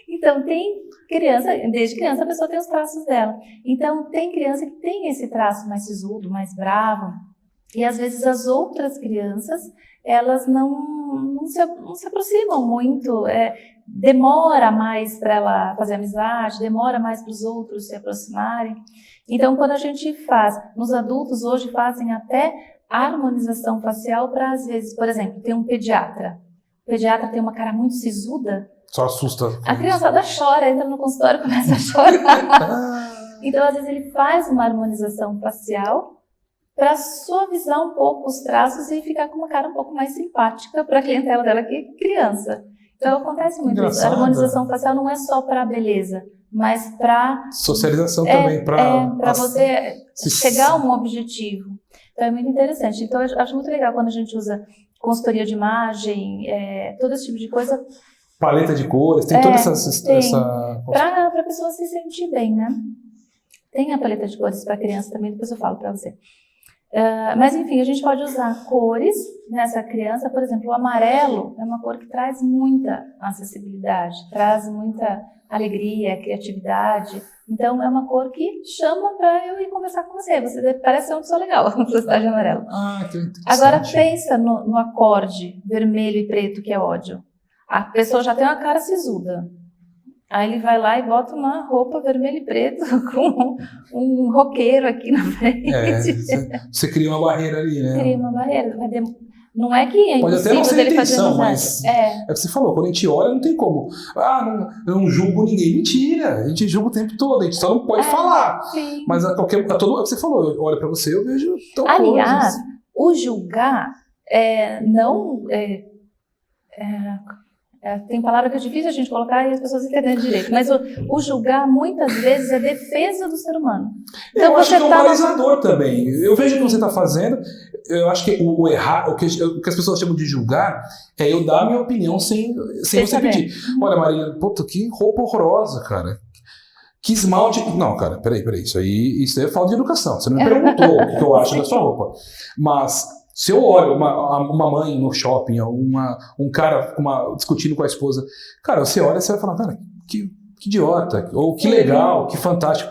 Então, tem criança, desde criança a pessoa tem os traços dela. Então, tem criança que tem esse traço mais sisudo, mais bravo. E às vezes as outras crianças, elas não se aproximam muito, demora mais para ela fazer amizade, demora mais para os outros se aproximarem. Então, quando a gente faz, nos adultos hoje fazem até harmonização facial para, às vezes, por exemplo, tem um pediatra. O pediatra tem uma cara muito sisuda. Só assusta. A criançada chora, entra no consultório e começa a chorar. Então, às vezes, ele faz uma harmonização facial para suavizar um pouco os traços e ficar com uma cara um pouco mais simpática para a clientela dela, que é criança. Então, acontece muito isso. A harmonização facial não é só para beleza, mas para... Socialização também, para você chegar a um objetivo. Então, é muito interessante. Então, eu acho muito legal quando a gente usa consultoria de imagem, todo esse tipo de coisa. Paleta de cores, tem toda essa... Para a pessoa se sentir bem, né? Tem a paleta de cores para criança também, depois eu falo para você. Mas, enfim, a gente pode usar cores nessa criança. Por exemplo, o amarelo é uma cor que traz muita acessibilidade, traz muita alegria, criatividade. Então, é uma cor que chama para eu ir conversar com você. Você parece ser uma pessoa legal, você está de amarelo. Que interessante. Agora, pensa no acorde vermelho e preto, que é ódio. A pessoa já tem uma cara sisuda. Aí ele vai lá e bota uma roupa vermelha e preto com um roqueiro aqui na frente. Você cria uma barreira ali, né? Cria uma barreira. Não é que é pode até não ser dele intenção, mas é o que você falou, quando a gente olha não tem como. Eu não julgo ninguém. Mentira, a gente julga o tempo todo, a gente só não pode falar. Sim. Mas é o que você falou, eu olho pra você, eu vejo tão aliás, coisas. O julgar tem palavra que é difícil a gente colocar e as pessoas entenderem direito, mas o julgar muitas vezes é defesa do ser humano. Então, eu acho que é um balizador também. Eu vejo o que você está fazendo, eu acho que o errar, o que as pessoas chamam de julgar, é eu dar a minha opinião sem você pedir. Olha, Marina, puta, que roupa horrorosa, cara. Que esmalte... Não, cara, peraí, isso aí é falta de educação. Você não me perguntou o que eu acho da sua roupa. Mas... se eu olho uma mãe no shopping, um cara discutindo com a esposa, cara, você olha e você vai falar, cara, que idiota, ou que legal, que fantástico.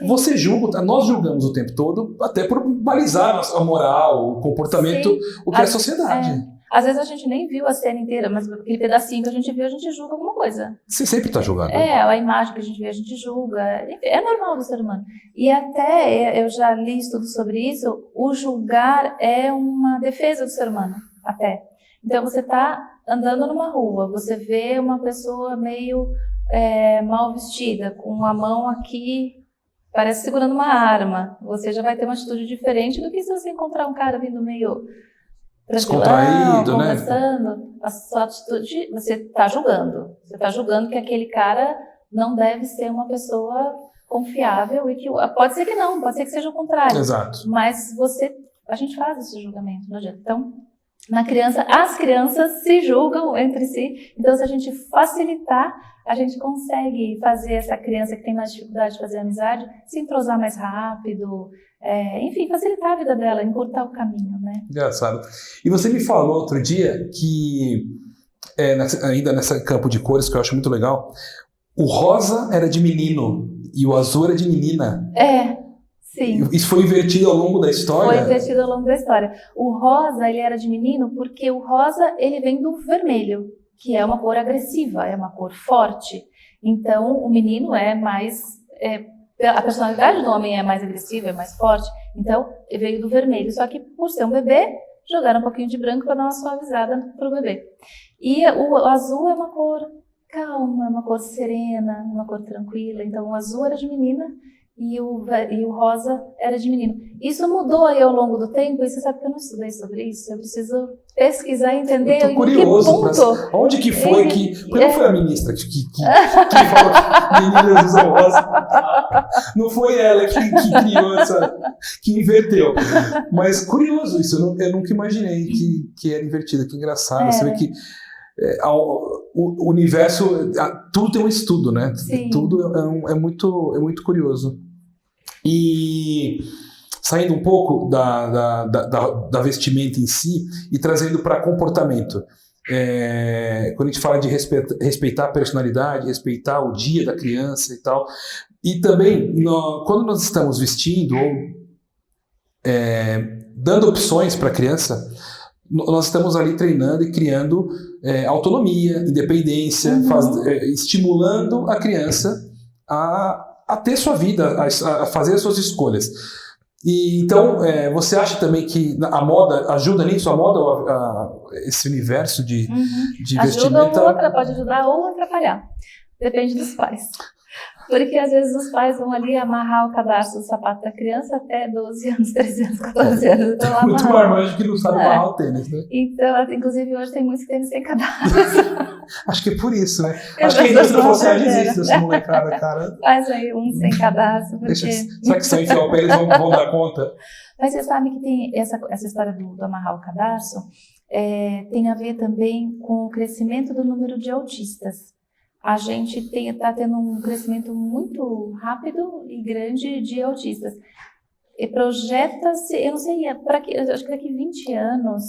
Você julga, nós julgamos o tempo todo, até por balizar a moral, o comportamento, o que é a sociedade. Às vezes a gente nem viu a cena inteira, mas aquele pedacinho que a gente viu, a gente julga alguma coisa. Você sempre está julgando. A imagem que a gente vê, a gente julga. É normal do ser humano. E até, eu já li estudos sobre isso, o julgar é uma defesa do ser humano, até. Então, você está andando numa rua, você vê uma pessoa meio mal vestida, com a mão aqui, parece segurando uma arma. Você já vai ter uma atitude diferente do que se você encontrar um cara vindo meio... descontraído, conversando, né? A sua atitude, você está julgando. Você está julgando que aquele cara não deve ser uma pessoa confiável e que pode ser que não, pode ser que seja o contrário. Exato. Mas a gente faz esse julgamento, não adianta. Então, as crianças se julgam entre si. Então, se a gente facilitar, a gente consegue fazer essa criança que tem mais dificuldade de fazer amizade se entrosar mais rápido. Enfim, facilitar a vida dela, encurtar o caminho, né? Engraçado. E você me falou outro dia que, ainda nesse campo de cores, que eu acho muito legal, o rosa era de menino e o azul era de menina. Sim. Isso foi invertido ao longo da história? Foi invertido ao longo da história. O rosa, ele era de menino porque o rosa, ele vem do vermelho, que é uma cor agressiva, é uma cor forte. Então, o menino é mais... a personalidade do homem é mais agressiva, é mais forte, então veio do vermelho. Só que por ser um bebê, jogaram um pouquinho de branco para dar uma suavizada para o bebê. E o azul é uma cor calma, uma cor serena, uma cor tranquila. Então o azul era de menina e o rosa era de menino. Isso mudou aí ao longo do tempo, e você sabe que eu não estudei sobre isso, eu preciso pesquisar e entender em que ponto... Onde que foi que... Porque não foi a ministra que falou que meninas usam rosa. Não foi ela que criou que inverteu. Mas curioso isso, eu nunca imaginei que era invertida, que engraçado. Você vê que o universo, tudo tem um estudo, né? Sim. Tudo é muito curioso. E saindo um pouco da vestimenta em si e trazendo para comportamento. Quando a gente fala de respeitar a personalidade, respeitar o dia da criança e tal. E também, quando nós estamos vestindo ou dando opções para a criança, nós estamos ali treinando e criando autonomia, independência, estimulando a criança a ter sua vida, a fazer as suas escolhas. E, então, você acha também que a moda ajuda nisso? A moda, esse universo de vestimenta? Pode ajudar ou atrapalhar. Depende dos pais. Porque às vezes os pais vão ali amarrar o cadastro do sapato da criança até 12 anos, 13 anos, 14 anos. Então lá Muito marmanjo que não sabe amarrar o tênis, né? Então, inclusive hoje tem muitos tênis sem cadastro. Acho que é por isso, né? Acho que a indústria falou assim, desiste dessa molecada, cara. Faz aí um sem cadastro. Porque... Será que se eu enfiar o pé eles vão dar conta? Mas você sabe que tem essa história do amarrar o cadastro, tem a ver também com o crescimento do número de autistas. A gente está tendo um crescimento muito rápido e grande de autistas. E projeta-se, eu não sei, acho que daqui 20 anos,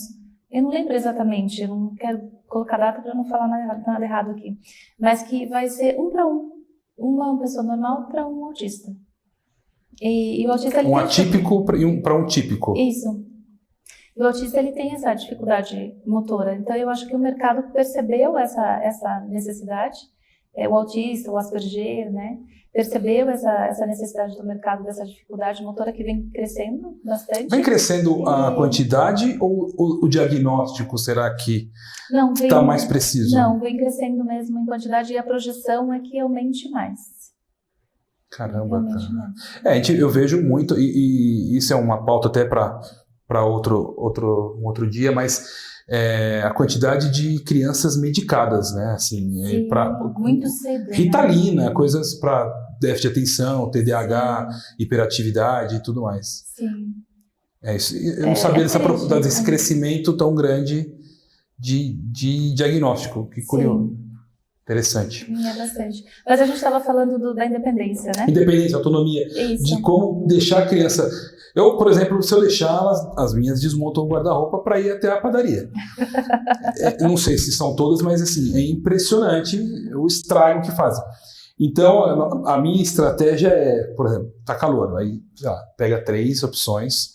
eu não lembro exatamente, eu não quero colocar data para não falar nada errado aqui, mas que vai ser 1 para 1, uma pessoa normal para um autista. E o autista, ele atípico para um típico. Isso. E o autista, ele tem essa dificuldade motora. Então, eu acho que o mercado percebeu essa necessidade. O autista, o Asperger, né? Percebeu essa necessidade do mercado, dessa dificuldade motora que vem crescendo bastante. Vem crescendo a quantidade ou o diagnóstico, será que está mais preciso? Não, vem crescendo mesmo em quantidade e a projeção é que aumente mais. Caramba, cara. Eu vejo muito, e isso é uma pauta até para outro dia, mas a quantidade de crianças medicadas, né? Assim, sim, muito cedo. Ritalina, né? Coisas para déficit de atenção, TDAH, sim, hiperatividade e tudo mais. Sim. Isso. Eu não sabia desse crescimento tão grande de diagnóstico. Que curioso. Sim. Interessante. É bastante. Mas a gente estava falando da independência, né? Independência, autonomia. Isso. De como deixar a criança... Eu, por exemplo, se eu deixar, as minhas desmontam o guarda-roupa para ir até a padaria. Eu não sei se são todas, mas assim, é impressionante o estrago que fazem. Então, a minha estratégia é, por exemplo, tá calor, aí sei lá, pega 3 opções.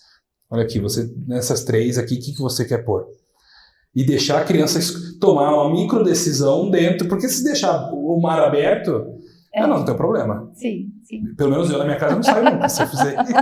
Olha aqui, nessas 3 aqui, o que você quer pôr? E deixar a criança tomar uma micro decisão dentro, porque se deixar o mar aberto, não tem problema. Sim, sim. Pelo menos eu na minha casa não saio nunca se eu fizer isso.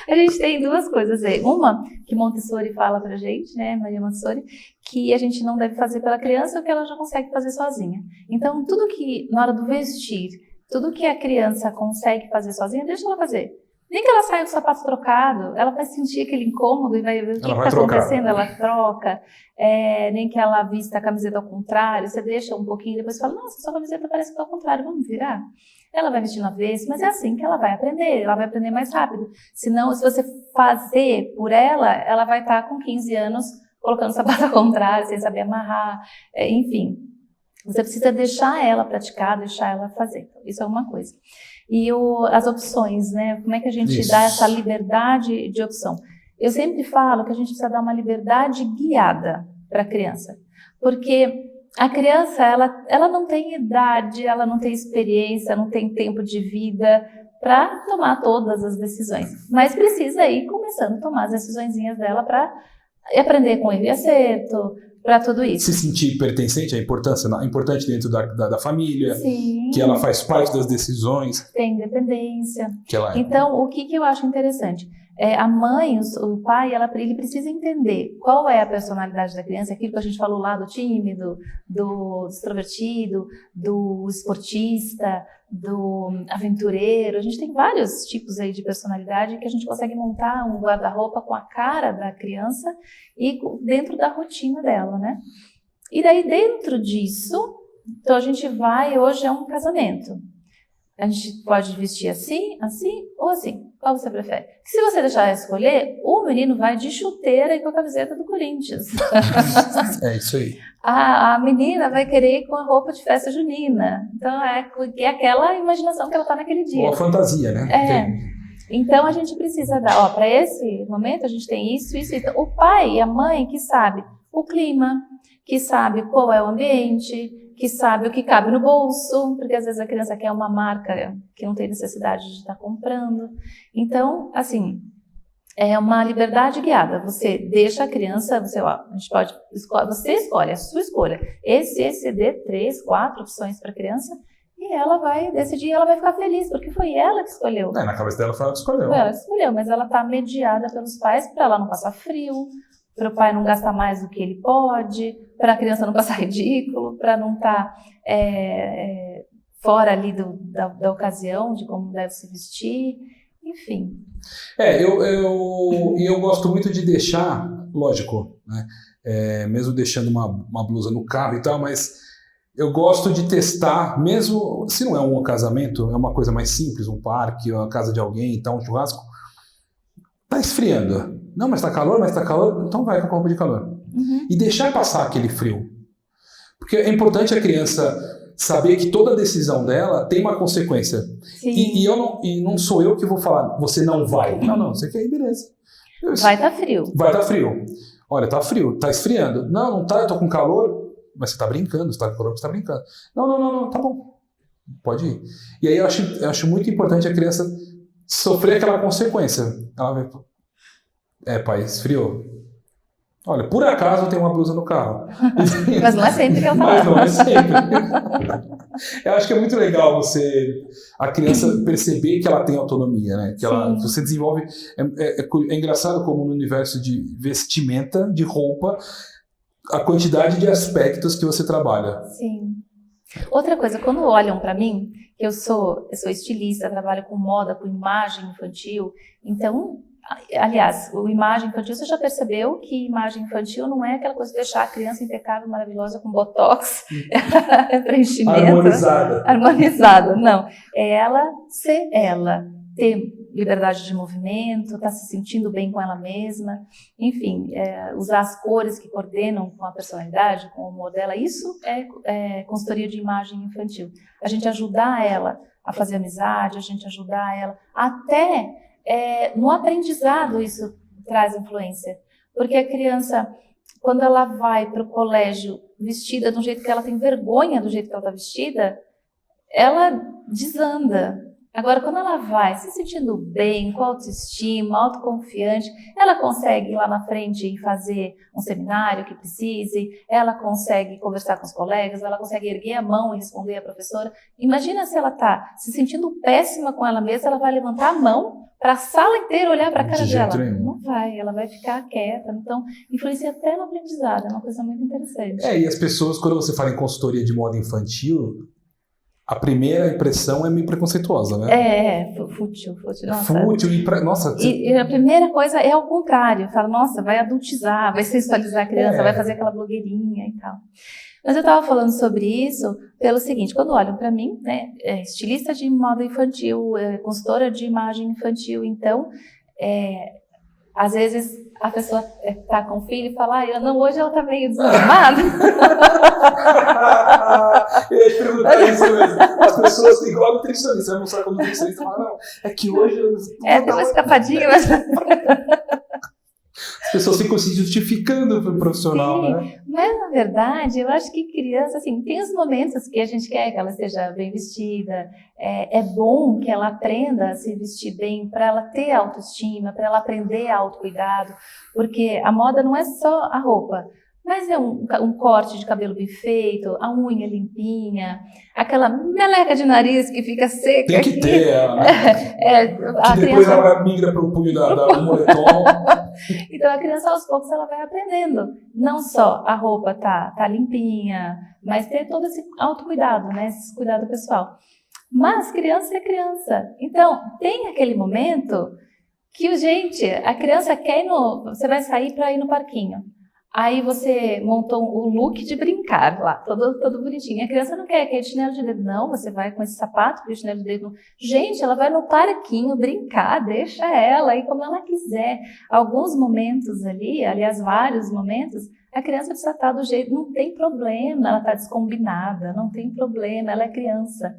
A gente tem 2 coisas aí. Uma, que Montessori fala pra gente, né, Maria Montessori, que a gente não deve fazer pela criança o que ela já consegue fazer sozinha. Então, tudo que, na hora do vestir, tudo que a criança consegue fazer sozinha, deixa ela fazer. Nem que ela saia com o sapato trocado, ela vai sentir aquele incômodo e vai ver o que está acontecendo, ela troca. Nem que ela vista a camiseta ao contrário, você deixa um pouquinho e depois fala, nossa, sua camiseta parece que está ao contrário, vamos virar? Ela vai vestir no avesso, mas é assim que ela vai aprender mais rápido. Senão, se você fazer por ela vai estar com 15 anos colocando o sapato ao contrário, sem saber amarrar, enfim. Você precisa deixar ela praticar, deixar ela fazer. Então, isso é uma coisa. E as opções, né? Como é que a gente dá essa liberdade de opção? Eu sempre falo que a gente precisa dar uma liberdade guiada para a criança. Porque a criança, ela não tem idade, ela não tem experiência, não tem tempo de vida para tomar todas as decisões. Mas precisa ir começando a tomar as decisõezinhas dela para aprender com erro e acerto, para tudo isso. Se sentir pertencente é importante dentro da família. Sim. Que ela faz parte das decisões. Tem independência. Então, o que eu acho interessante? A mãe, o pai, ele precisa entender qual é a personalidade da criança, aquilo que a gente falou lá do tímido, do extrovertido, do esportista, do aventureiro. A gente tem vários tipos aí de personalidade que a gente consegue montar um guarda-roupa com a cara da criança e dentro da rotina dela, né? E daí dentro disso, então a gente hoje é um casamento. A gente pode vestir assim, assim ou assim. Qual você prefere? Se você deixar ela escolher, o menino vai de chuteira e com a camiseta do Corinthians. É isso aí. A menina vai querer ir com a roupa de festa junina. Então é aquela imaginação que ela está naquele dia. Ou a fantasia, né? Então a gente precisa dar, para esse momento a gente tem isso. Então, o pai e a mãe que sabe o clima, que sabe qual é o ambiente, que sabe o que cabe no bolso, porque às vezes a criança quer uma marca que não tem necessidade de estar comprando. Então, assim, é uma liberdade guiada. Você deixa a criança, você escolhe, a sua escolha. Esse, dê 3, 4 opções para a criança e ela vai decidir, ela vai ficar feliz, porque foi ela que escolheu. Na cabeça dela foi ela que escolheu. Ela escolheu, mas ela está mediada pelos pais para ela não passar frio, para o pai não gastar mais do que ele pode, para a criança não passar ridículo, para não estar fora ali da ocasião, de como deve se vestir, enfim. Eu gosto muito de deixar, lógico, né? Mesmo deixando uma blusa no carro e tal, mas eu gosto de testar, mesmo se não é um casamento, é uma coisa mais simples, um parque, uma casa de alguém e tal, um churrasco, tá esfriando. Não, mas tá calor, então vai com a roupa de calor. E deixar passar aquele frio. Porque é importante a criança saber que toda decisão dela tem uma consequência. E não sou eu que vou falar, você não vai. Não, você quer ir, beleza. Vai estar frio. Vai estar frio. Olha, tá frio, tá esfriando. Não tá, eu tô com calor. Mas você tá brincando, você tá com calor, você tá brincando. Não, tá bom. Pode ir. E aí eu acho muito importante a criança sofrer aquela consequência. Ela vai, pai, esfriou. Olha, por acaso tem uma blusa no carro. Mas não é sempre que eu falo. Mas não é sempre. Eu acho que é muito legal a criança perceber que ela tem autonomia, né? Que você desenvolve. É engraçado como no universo de vestimenta, de roupa, a quantidade de aspectos que você trabalha. Sim. Outra coisa, quando olham para mim, eu sou estilista, trabalho com moda, com imagem infantil, então, aliás, o imagem infantil, você já percebeu que imagem infantil não é aquela coisa de deixar a criança impecável, maravilhosa, com botox, preenchimento. Harmonizada, não. É ela ser ela, ter liberdade de movimento, estar se sentindo bem com ela mesma, enfim, usar as cores que coordenam com a personalidade, com o humor dela, isso é consultoria de imagem infantil. A gente ajudar ela a fazer amizade, a gente ajudar ela até no aprendizado, isso traz influência, porque a criança, quando ela vai para o colégio vestida de um jeito que ela tem vergonha do jeito que ela está vestida, ela desanda. Agora, quando ela vai se sentindo bem, com autoestima, autoconfiante, ela consegue ir lá na frente e fazer um seminário que precise, ela consegue conversar com os colegas, ela consegue erguer a mão e responder à professora. Imagina se ela está se sentindo péssima com ela mesma, ela vai levantar a mão para a sala inteira olhar para a cara dela. Não vai, ela vai ficar quieta. Então, influencia até no aprendizado, é uma coisa muito interessante. E as pessoas, quando você fala em consultoria de moda infantil, a primeira impressão é meio preconceituosa, né? Fútil. Nossa. E a primeira coisa é ao contrário. Fala, nossa, vai adultizar, vai sensualizar a criança, vai fazer aquela blogueirinha e tal. Mas eu estava falando sobre isso pelo seguinte, quando olham para mim, né, estilista de moda infantil, consultora de imagem infantil, então, às vezes a pessoa está com o filho e fala, hoje ela está meio desanimada. Eu ia te perguntar isso mesmo. As pessoas têm igual nutricionista, você vai mostrar como nutricionista e fala, não, é que hoje... Tem uma escapadinha, mas... As pessoas ficam se justificando para o profissional, né? Mas, na verdade, eu acho que criança, assim, tem os momentos que a gente quer que ela esteja bem vestida, é bom que ela aprenda a se vestir bem, para ela ter autoestima, para ela aprender autocuidado, porque a moda não é só a roupa, mas é um corte de cabelo bem feito, a unha limpinha, aquela meleca de nariz que fica seca. Tem que ter ela, né? Que depois ela migra para o punho do moletom. Então a criança aos poucos ela vai aprendendo, não só a roupa tá limpinha, mas ter todo esse autocuidado, né? Esse cuidado pessoal. Mas criança é criança, então tem aquele momento que a criança quer você vai sair para ir no parquinho. Aí você montou o look de brincar lá, todo bonitinho. A criança não quer de chinelo de dedo, não. Você vai com esse sapato, com o chinelo de dedo. Gente, ela vai no parquinho brincar, deixa ela ir como ela quiser. Alguns momentos ali, aliás, vários momentos, a criança precisa estar do jeito, não tem problema, ela está descombinada, não tem problema, ela é criança.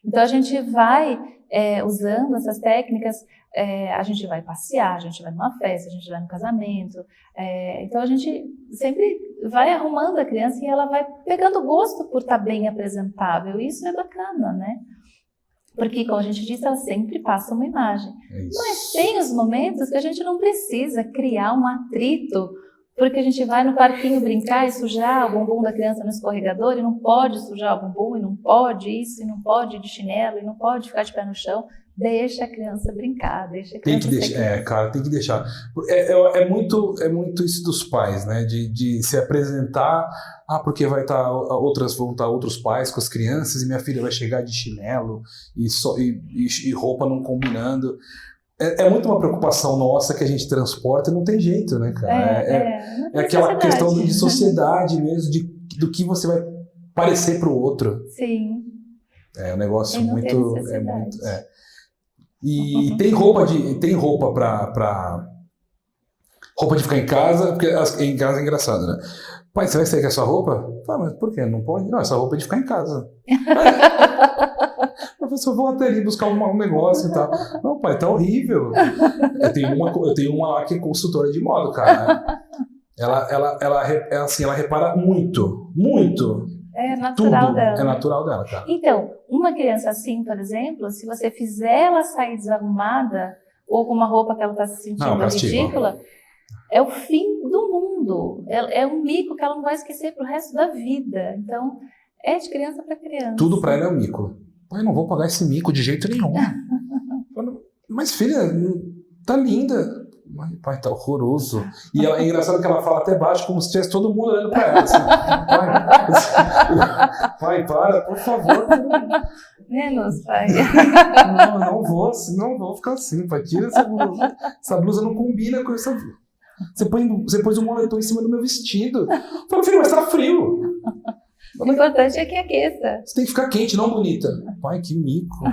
Então a gente vai usando essas técnicas, a gente vai passear, a gente vai numa festa, a gente vai no casamento, então a gente sempre vai arrumando a criança e ela vai pegando gosto por estar bem apresentável, e isso é bacana, né? Porque, como a gente disse, ela sempre passa uma imagem. Mas tem os momentos que a gente não precisa criar um atrito, porque a gente vai no parquinho brincar e sujar o bumbum da criança no escorregador, e não pode sujar o bumbum, e não pode isso, e não pode ir de chinelo, e não pode ficar de pé no chão. Deixa a criança brincar, deixa a Tem criança que deixar, cara, tem que deixar. É muito isso dos pais, né? De se apresentar, porque vão estar outros pais com as crianças e minha filha vai chegar de chinelo e roupa não combinando. É muito uma preocupação nossa que a gente transporta e não tem jeito, né, cara? É aquela questão de sociedade mesmo, do que você vai parecer pro outro. Sim. É um negócio muito. E tem roupa pra roupa de ficar em casa, porque em casa é engraçado, né? Pai, você vai sair com essa roupa? Mas por quê? Não pode? Não, essa roupa é de ficar em casa. Eu vou até ali buscar um negócio e tal. Não, pai, tá horrível. Eu tenho uma lá que é consultora de moda, cara. Ela repara muito. É natural tudo dela. É natural dela, cara. Então, uma criança assim, por exemplo, se você fizer ela sair desarrumada ou com uma roupa que ela está se sentindo ridícula, é o fim do mundo. É um mico que ela não vai esquecer pro resto da vida. Então, é de criança para criança. Tudo para ela é um mico. Pai, não vou pagar esse mico de jeito nenhum. Mas filha, tá linda. Pai, tá horroroso. E é engraçado que ela fala até baixo, como se tivesse todo mundo olhando pra ela. Assim, pai, para, por favor. Menos, pai. Não vou ficar assim, pai. Tira essa blusa. Essa blusa não combina com essa. Você pôs um moletom em cima do meu vestido. Eu falo, filho, mas tá frio. O importante é que aqueça. Você tem que ficar quente, não bonita. Pai, que mico.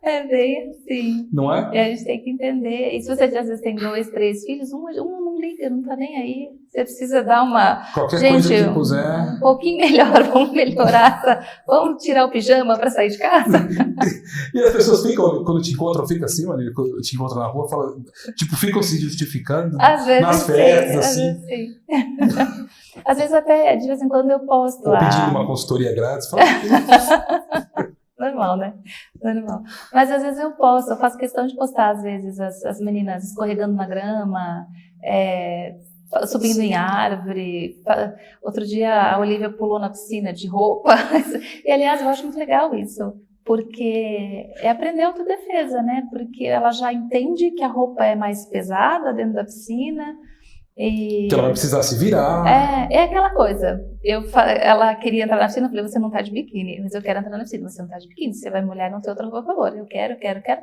É bem assim. Não é? E a gente tem que entender. E se você às vezes tem 2, 3 filhos, um não liga, não tá nem aí. Você precisa dar uma... Qualquer coisa que puser... Um pouquinho melhor, vamos melhorar. Vamos tirar o pijama para sair de casa. E as pessoas ficam, quando te encontram, ficam assim, mano, quando te encontram na rua, ficam se justificando às vezes nas festas, assim. Às vezes sim. Às vezes até, de vez em quando eu posto. Ou pedindo uma consultoria grátis. Fala, normal, né? Normal. Mas às vezes eu faço questão de postar, às vezes, as meninas escorregando na grama, subindo em árvore. Outro dia a Olivia pulou na piscina de roupa. E, aliás, eu acho muito legal isso, porque é aprender autodefesa, né? Porque ela já entende que a roupa é mais pesada dentro da piscina. Que ela vai precisar se virar. É aquela coisa. Ela queria entrar na piscina, eu falei, você não tá de biquíni, mas eu quero entrar na piscina, você não tá de biquíni, você vai molhar, não tem outra roupa, por favor. Eu quero,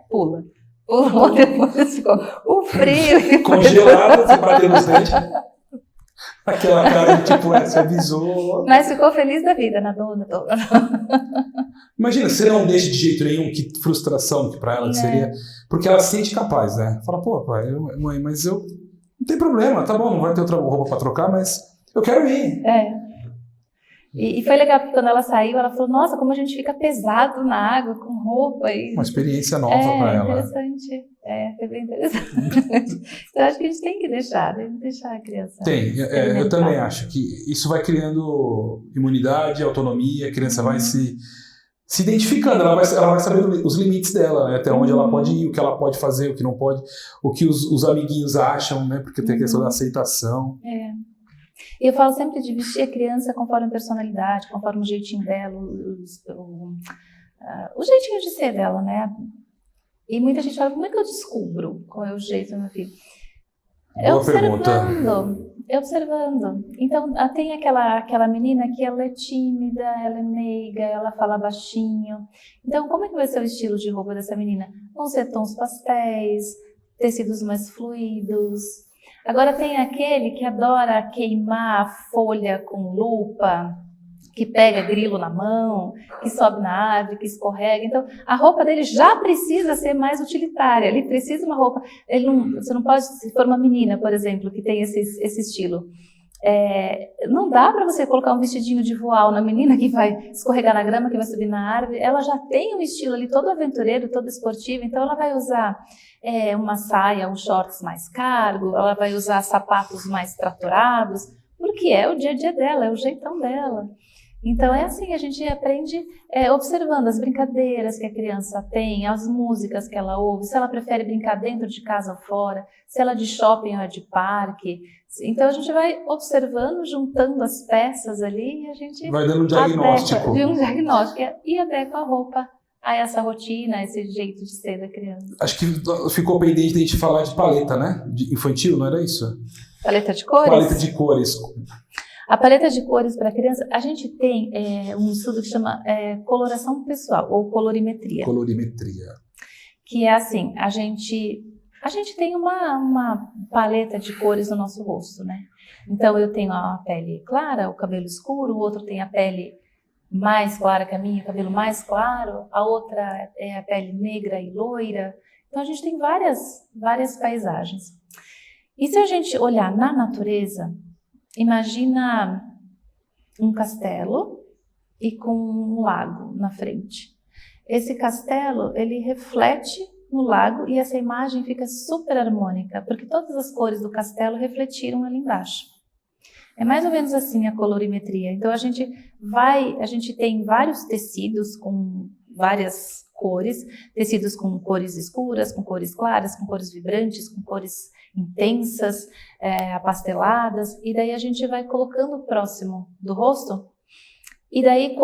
pula. Pulou, depois ficou o frio. Congelada, você bateu nos dentes. Aquela cara de tipo, você avisou. Mas ficou feliz da vida, nadou. Imagina, você não deixa de jeito nenhum, que frustração que pra ela seria. Porque ela se sente capaz, né? Fala, pô, pai, mãe, mas eu... Não tem problema, tá bom, não vai ter outra roupa pra trocar, mas eu quero ir. E foi legal, porque quando ela saiu, ela falou, nossa, como a gente fica pesado na água, com roupa. Uma experiência nova pra ela. Interessante. Foi bem interessante. Então, acho que a gente tem que deixar a criança. Eu também acho que isso vai criando imunidade, autonomia, a criança vai se identificando, ela vai sabendo os limites dela, né? Até onde ela pode ir, o que ela pode fazer, o que não pode, o que os amiguinhos acham, né? Porque tem a questão da aceitação. E eu falo sempre de vestir a criança conforme a personalidade, conforme o jeitinho dela, o jeitinho de ser dela, né? E muita gente fala, como é que eu descubro qual é o jeito do meu filho? Boa pergunta. Observando. Então, tem aquela menina que ela é tímida, ela é meiga, ela fala baixinho. Então, como é que vai ser o estilo de roupa dessa menina? Vão ser tons pastéis, tecidos mais fluidos. Agora tem aquele que adora queimar a folha com lupa, que pega grilo na mão, que sobe na árvore, que escorrega. Então, a roupa dele já precisa ser mais utilitária. Ele precisa de uma roupa... Você não pode... Se for uma menina, por exemplo, que tem esse estilo, não dá para você colocar um vestidinho de voal na menina que vai escorregar na grama, que vai subir na árvore. Ela já tem um estilo ali todo aventureiro, todo esportivo. Então, ela vai usar uma saia, uns shorts mais cargo, ela vai usar sapatos mais traturados, porque é o dia a dia dela, é o jeitão dela. Então é assim, a gente aprende observando as brincadeiras que a criança tem, as músicas que ela ouve, se ela prefere brincar dentro de casa ou fora, se ela é de shopping ou é de parque. Então a gente vai observando, juntando as peças ali e a gente vai dando um diagnóstico. E adequa a roupa a essa rotina, a esse jeito de ser da criança. Acho que ficou pendente de a gente falar de paleta, né? De infantil, não era isso? Paleta de cores? Paleta de cores. A paleta de cores para criança, a gente tem um estudo que chama coloração pessoal, ou colorimetria. Colorimetria. Que é assim, a gente tem uma paleta de cores no nosso rosto, né? Então, eu tenho a pele clara, o cabelo escuro, o outro tem a pele mais clara que a minha, o cabelo mais claro, a outra é a pele negra e loira. Então, a gente tem várias paisagens. E se a gente olhar na natureza, imagina um castelo e com um lago na frente. Esse castelo, ele reflete no lago e essa imagem fica super harmônica, porque todas as cores do castelo refletiram ali embaixo. É mais ou menos assim a colorimetria. Então a gente tem vários tecidos com várias cores, tecidos com cores escuras, com cores claras, com cores vibrantes, com cores intensas, apasteladas, e daí a gente vai colocando próximo do rosto. E daí,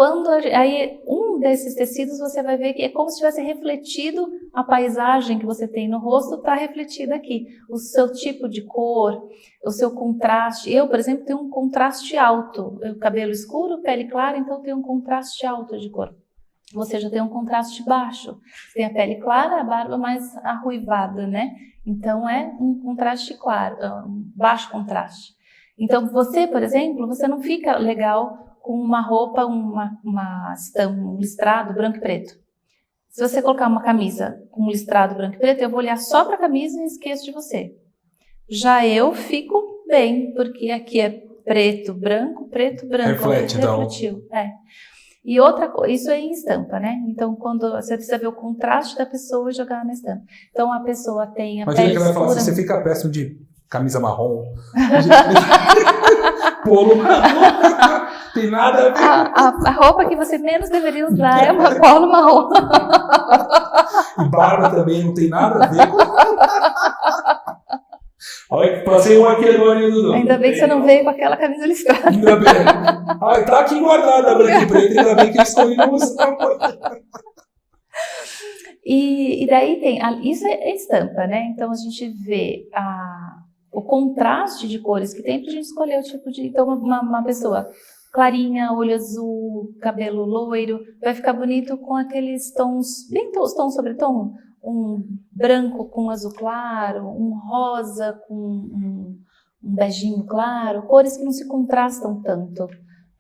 um desses tecidos você vai ver que é como se tivesse refletido a paisagem que você tem no rosto, está refletida aqui. O seu tipo de cor, o seu contraste. Eu, por exemplo, tenho um contraste alto. Eu, cabelo escuro, pele clara, então eu tenho um contraste alto de cor. Você já tem um contraste baixo. Você tem a pele clara, a barba mais arruivada, né? Então é um contraste claro, um baixo contraste. Então você, por exemplo, você não fica legal com uma roupa, um listrado branco e preto. Se você colocar uma camisa com um listrado branco e preto, eu vou olhar só para a camisa e esqueço de você. Já eu fico bem, porque aqui é preto, branco. Reflete, então. Refletiu. E outra coisa, isso é em estampa, né? Então, quando você precisa ver o contraste da pessoa e jogar na estampa. Então, a pessoa tem a Imagina pele que ela vai falar escura. assim, você fica péssimo de camisa marrom, polo marrom, tem nada a ver. A roupa que você menos deveria usar é uma polo marrom. E barba também não tem nada a ver com... Olha, passei um aqui agora, Dudu. Ainda bem que você não veio com aquela camisa listrada. Ainda bem. Ai, tá aqui guardada, branca e preta, ainda bem que eles estão indo usar. E daí isso é estampa, né? Então a gente vê o contraste de cores que tem pra gente escolher o tipo de... Então uma pessoa clarinha, olho azul, cabelo loiro, vai ficar bonito com aqueles tons, bem tom sobre tom, um branco com azul claro, um rosa com um beijinho claro, cores que não se contrastam tanto.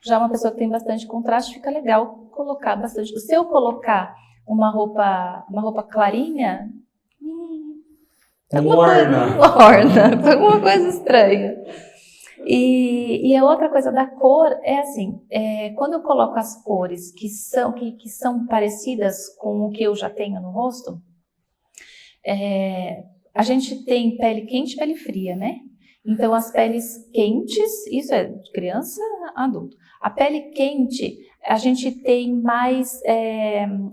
Já uma pessoa que tem bastante contraste, fica legal colocar bastante. Se eu colocar uma roupa clarinha, alguma coisa estranha. E a outra coisa da cor é assim, quando eu coloco as cores que são parecidas com o que eu já tenho no rosto, a gente tem pele quente e pele fria, né? Então as peles quentes, isso é de criança a adulto. A pele quente, a gente tem mais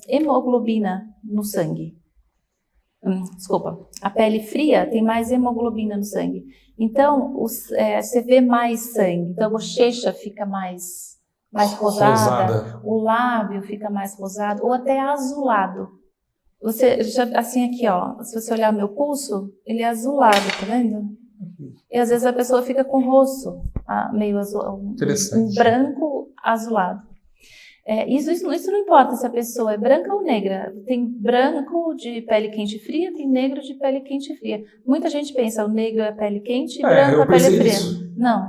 hemoglobina no sangue. Desculpa, a pele fria tem mais hemoglobina no sangue. Então, você vê mais sangue. Então, a bochecha fica mais rosada, o lábio fica mais rosado, ou até azulado. Você já, assim aqui, ó, se você olhar meu pulso, ele é azulado, tá vendo? E às vezes a pessoa fica com o rosto meio azul, um branco azulado. Isso não importa se a pessoa é branca ou negra. Tem branco de pele quente e fria, tem negro de pele quente e fria. Muita gente pensa, o negro é pele quente e branco é pele fria. Isso. Não,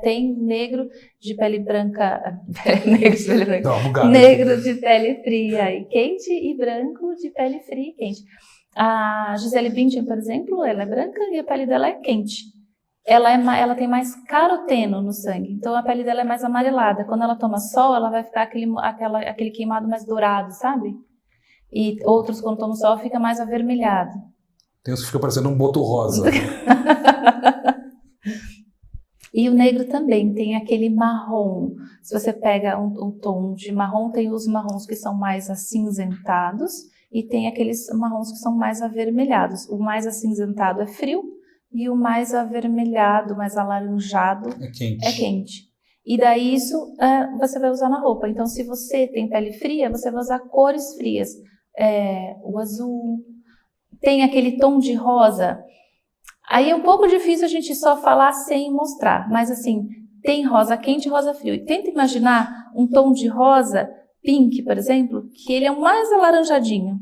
tem negro de pele branca, negro de pele fria e quente e branco de pele fria e quente. A Gisele Bündchen, por exemplo, ela é branca e a pele dela é quente. Ela tem mais caroteno no sangue, então a pele dela é mais amarelada. Quando ela toma sol, ela vai ficar aquele queimado mais dourado, sabe? E outros, quando tomam sol, fica mais avermelhado. Tem uns que fica parecendo um boto rosa. E o negro também tem aquele marrom. Se você pega um tom de marrom, tem os marrons que são mais acinzentados e tem aqueles marrons que são mais avermelhados. O mais acinzentado é frio e o mais avermelhado, mais alaranjado é quente. E daí isso você vai usar na roupa. Então, se você tem pele fria, você vai usar cores frias. o azul, tem aquele tom de rosa. Aí é um pouco difícil a gente só falar sem mostrar, mas assim, tem rosa quente e rosa frio. E tenta imaginar um tom de rosa pink, por exemplo, que ele é mais alaranjadinho.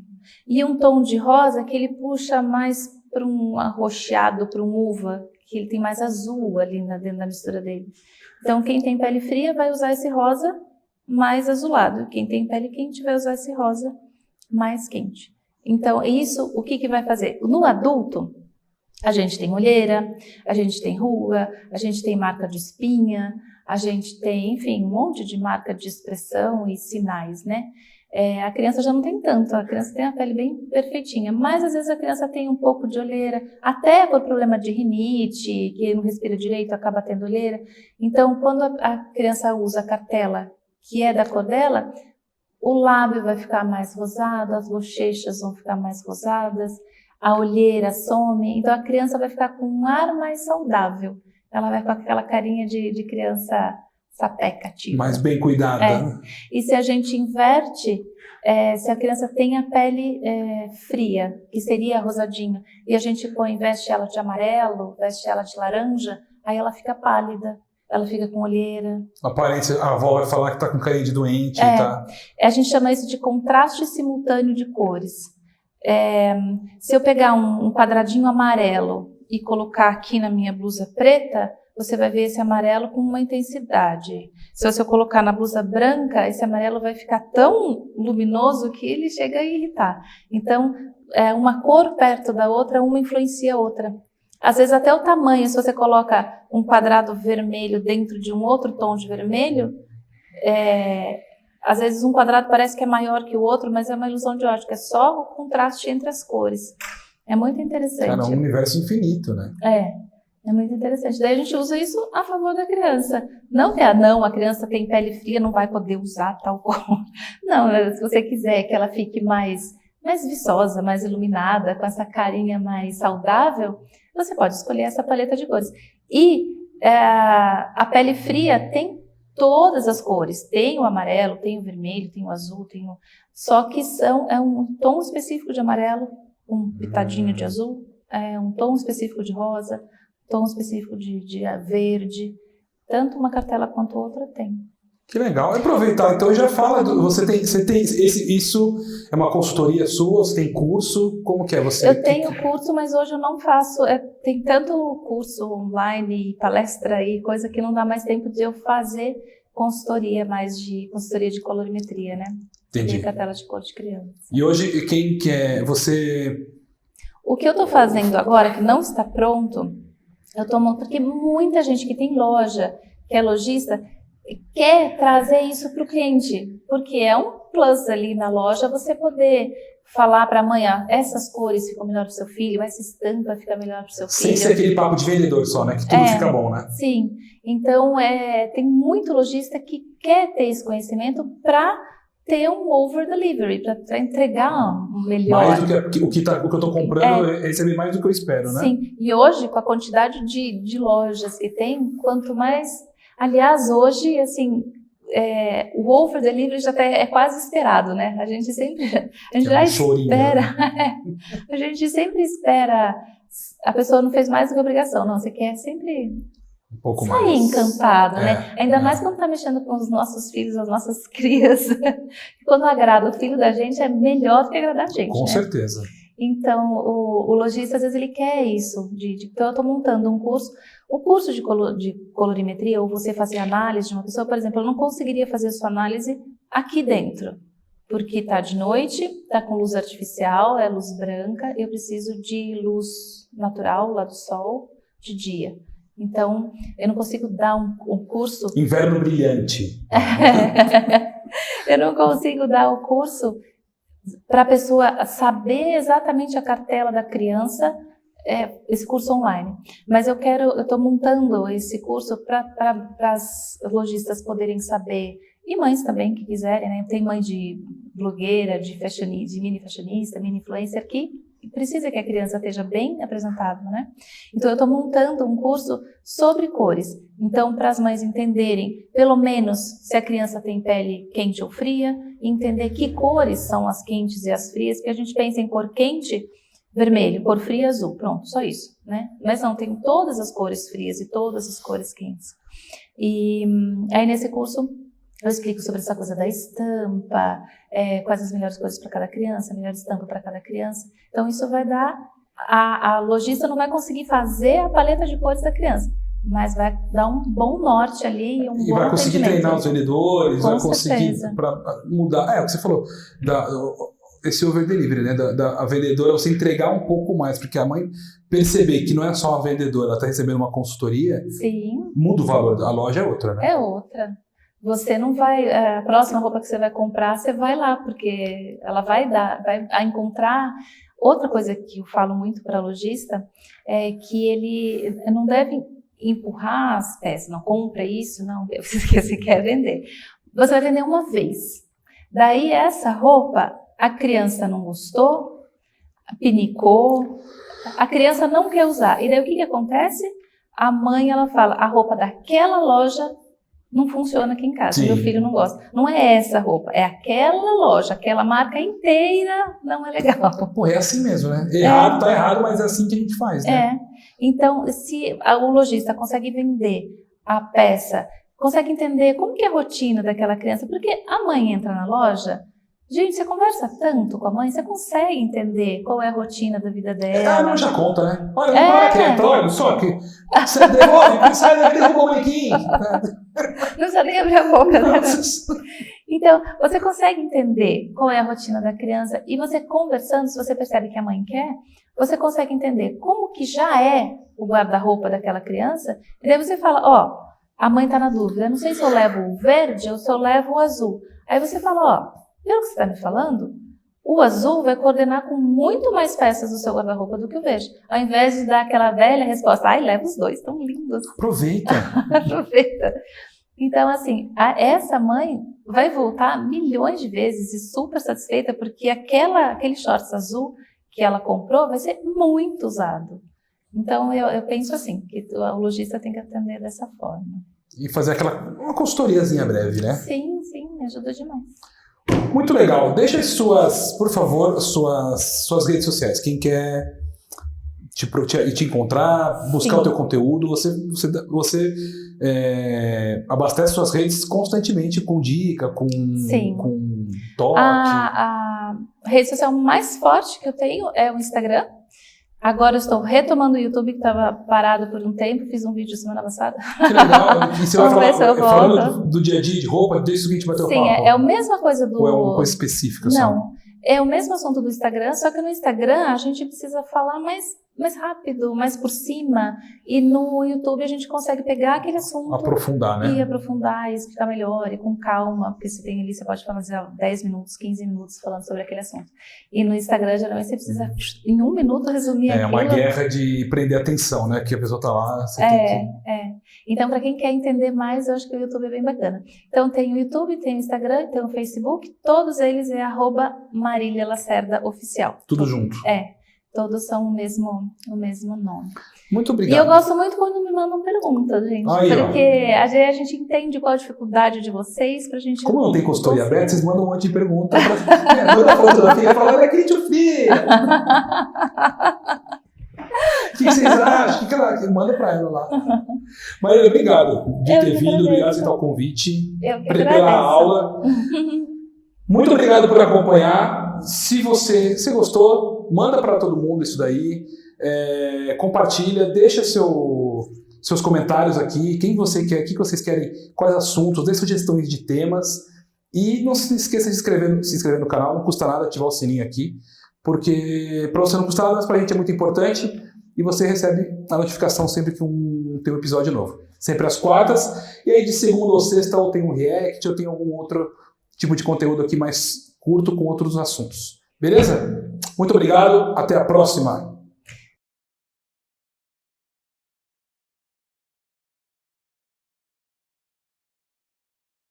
E um tom de rosa que ele puxa mais para um arroxeado, para um uva, que ele tem mais azul ali dentro da mistura dele. Então, quem tem pele fria vai usar esse rosa mais azulado. Quem tem pele quente vai usar esse rosa mais quente. Então, isso, o que vai fazer? No adulto, a gente tem olheira, a gente tem ruga, a gente tem marca de espinha, a gente tem, enfim, um monte de marca de expressão e sinais, né? A criança já não tem tanto, a criança tem a pele bem perfeitinha, mas às vezes a criança tem um pouco de olheira, até por problema de rinite, que não respira direito, acaba tendo olheira. Então, quando a criança usa a cartela, que é da cor dela, o lábio vai ficar mais rosado, as bochechas vão ficar mais rosadas, a olheira some, então a criança vai ficar com um ar mais saudável. Ela vai ficar com aquela carinha de criança sapeca, tipo. Mais bem cuidada. Né? E se a gente inverte, se a criança tem a pele fria, que seria rosadinha, e a gente veste ela de amarelo, veste ela de laranja, aí ela fica pálida, ela fica com olheira. Aparência, a avó vai falar que tá com carinha de doente. Tá? A gente chama isso de contraste simultâneo de cores. Se eu pegar um quadradinho amarelo e colocar aqui na minha blusa preta, você vai ver esse amarelo com uma intensidade. Se você colocar na blusa branca, esse amarelo vai ficar tão luminoso que ele chega a irritar. Então, uma cor perto da outra, uma influencia a outra. Às vezes até o tamanho, se você coloca um quadrado vermelho dentro de um outro tom de vermelho, às vezes um quadrado parece que é maior que o outro, mas é uma ilusão de ótica, é só o contraste entre as cores. É muito interessante. Cara, é um universo infinito, né? É muito interessante. Daí a gente usa isso a favor da criança. Não que a criança tem pele fria, não vai poder usar tal cor. Não, se você quiser que ela fique mais viçosa, mais iluminada, com essa carinha mais saudável, você pode escolher essa paleta de cores. E a pele fria tem todas as cores. Tem o amarelo, tem o vermelho, tem o azul, só que é um tom específico de amarelo, um pitadinho de azul, um tom específico de rosa, tom específico de verde. Tanto uma cartela quanto outra tem. Que legal. Aproveitar, então já fala, você tem isso é uma consultoria sua, você tem curso, como que é você? Eu tenho curso, mas hoje eu não faço, tem tanto curso online, palestra e coisa que não dá mais tempo de eu fazer consultoria de colorimetria, né? Entendi. De cartela de cor de criança. E hoje, quem que é você? O que eu estou fazendo agora, que não está pronto, porque muita gente que tem loja, que é lojista, quer trazer isso para o cliente, porque é um plus ali na loja você poder falar para a mãe, essas cores ficam melhor para o seu filho, essa estampa fica melhor para o seu filho. Sem ser aquele papo de vendedor só, né? Que tudo fica bom, né? Sim. Então, tem muito lojista que quer ter esse conhecimento para ter um over delivery, para entregar um melhor. Mais do que o que eu estou comprando, receber mais do que eu espero, né? Sim. E hoje, com a quantidade de lojas que tem, quanto mais... Aliás, hoje, assim, o over delivery já é quase esperado, né? A gente já espera. A gente sempre espera. A pessoa não fez mais do que obrigação, não. Você quer sempre um pouco sair mais encantado, né? Ainda mais quando tá mexendo com os nossos filhos, as nossas crias. Quando agrada o filho da gente, é melhor do que agradar a gente. Com certeza. Então, o lojista, às vezes, ele quer isso. Então, eu estou montando um curso. O curso de colorimetria, ou você fazer análise de uma pessoa, por exemplo, eu não conseguiria fazer a sua análise aqui dentro. Porque está de noite, está com luz artificial, é luz branca, eu preciso de luz natural, lá do sol, de dia. Então, eu não consigo dar um curso... Inverno brilhante. Eu não consigo dar o curso para a pessoa saber exatamente a cartela da criança, esse curso online. Mas eu estou montando esse curso para as lojistas poderem saber, e mães também que quiserem, né? Tem mãe de blogueira, de mini fashionista, mini influencer que precisa que a criança esteja bem apresentada, né? Então eu estou montando um curso sobre cores. Então, para as mães entenderem, pelo menos, se a criança tem pele quente ou fria, entender que cores são as quentes e as frias, porque a gente pensa em cor quente, vermelho, cor fria, azul, pronto, só isso, né? Mas não, tem todas as cores frias e todas as cores quentes. E aí nesse curso eu explico sobre essa coisa da estampa, quais as melhores cores para cada criança, a melhor estampa para cada criança. Então isso vai dar, a lojista não vai conseguir fazer a paleta de cores da criança, mas vai dar um bom norte ali e um E bom vai conseguir treinar os vendedores, vai conseguir certeza. mudar. O que você falou, esse over delivery, né? A vendedora, você entregar um pouco mais, porque a mãe perceber que não é só uma vendedora, ela está recebendo uma consultoria, Sim. Muda o valor, a loja é outra, né? É outra. Você não vai, a próxima roupa que você vai comprar, você vai lá, porque ela vai encontrar. Outra coisa que eu falo muito para lojista é que ele não deve empurrar as peças, não compra isso, não, você quer vender. Você vai vender uma vez. Daí essa roupa, a criança não gostou, pinicou, a criança não quer usar. E daí o que acontece? A mãe, ela fala, a roupa daquela loja não funciona aqui em casa, meu filho não gosta. Não é essa roupa, é aquela loja, aquela marca inteira não é legal. Pô, é assim mesmo, né? Errado, tá errado, mas é assim que a gente faz, né? Então, se o lojista consegue vender a peça, consegue entender como que é a rotina daquela criança, porque a mãe entra na loja, gente, você conversa tanto com a mãe, você consegue entender qual é a rotina da vida dela. A mãe já conta, né? Olha, olha só que você devolve, sai daí, derruba o manequim. Não precisa nem abrir a boca, né? Então, você consegue entender qual é a rotina da criança e você conversando, se você percebe que a mãe quer, você consegue entender como que já é o guarda-roupa daquela criança, e daí você fala, a mãe tá na dúvida, não sei se eu levo o verde ou se eu levo o azul. Aí você fala, pelo que você está me falando, o azul vai coordenar com muito mais peças do seu guarda-roupa do que o verde. Ao invés de dar aquela velha resposta, leva os dois, tão lindos. Aproveita. Aproveita. Então, assim, essa mãe vai voltar milhões de vezes e super satisfeita porque aquele shorts azul que ela comprou vai ser muito usado. Então, eu penso assim, que o lojista tem que atender dessa forma. E fazer uma consultoriazinha breve, né? Sim, me ajuda demais. Muito legal. Deixa por favor, suas redes sociais. Quem quer te encontrar, buscar o teu conteúdo, você abastece suas redes constantemente com dica, com toque. A rede social mais forte que eu tenho é o Instagram. Agora eu estou retomando o YouTube, que estava parado por um tempo, fiz um vídeo semana passada. Que legal, e você vai falando do dia a dia de roupa, desde que a gente bateu o papo. Sim, é a mesma coisa do... Ou é uma coisa específica? Não, é o mesmo assunto do Instagram, só que no Instagram a gente precisa falar mais rápido, mais por cima, e no YouTube a gente consegue pegar aquele assunto... Aprofundar, né? E aprofundar, e explicar melhor, e com calma, porque você tem ali, você pode fazer 10 minutos, 15 minutos falando sobre aquele assunto. E no Instagram, geralmente, você precisa, em 1 minuto, resumir aquilo. É uma guerra de prender atenção, né? Que a pessoa tá lá, você tem que... Então, para quem quer entender mais, eu acho que o YouTube é bem bacana. Então, tem o YouTube, tem o Instagram, tem o Facebook, todos eles é @MaríliaLacerdaOficial. Tudo junto. Todos são o mesmo nome. Muito obrigado. E eu gosto muito quando me mandam perguntas, gente. Porque a gente entende qual a dificuldade de vocês pra gente... Como não tem consultoria aberta, vocês mandam um monte de perguntas. Manda a foto da filha e fala, olha aqui, tio filho. O que vocês acham? Manda pra ela lá. Marília, obrigado de ter vindo, obrigado por aceitar o convite. Pela aula. Muito obrigado por acompanhar. Se você gostou, manda para todo mundo isso daí. Compartilha, deixa seus comentários aqui. Quem você quer, o que vocês querem, quais assuntos, dê sugestões de temas. E não se esqueça de se inscrever no canal, não custa nada ativar o sininho aqui. Porque para você não custa nada, mas para a gente é muito importante. E você recebe a notificação sempre que tem um episódio novo. Sempre às quartas. E aí de segunda ou sexta ou tem um react, ou tem algum outro tipo de conteúdo aqui mais curto com outros assuntos. Beleza? Muito obrigado. Até a próxima.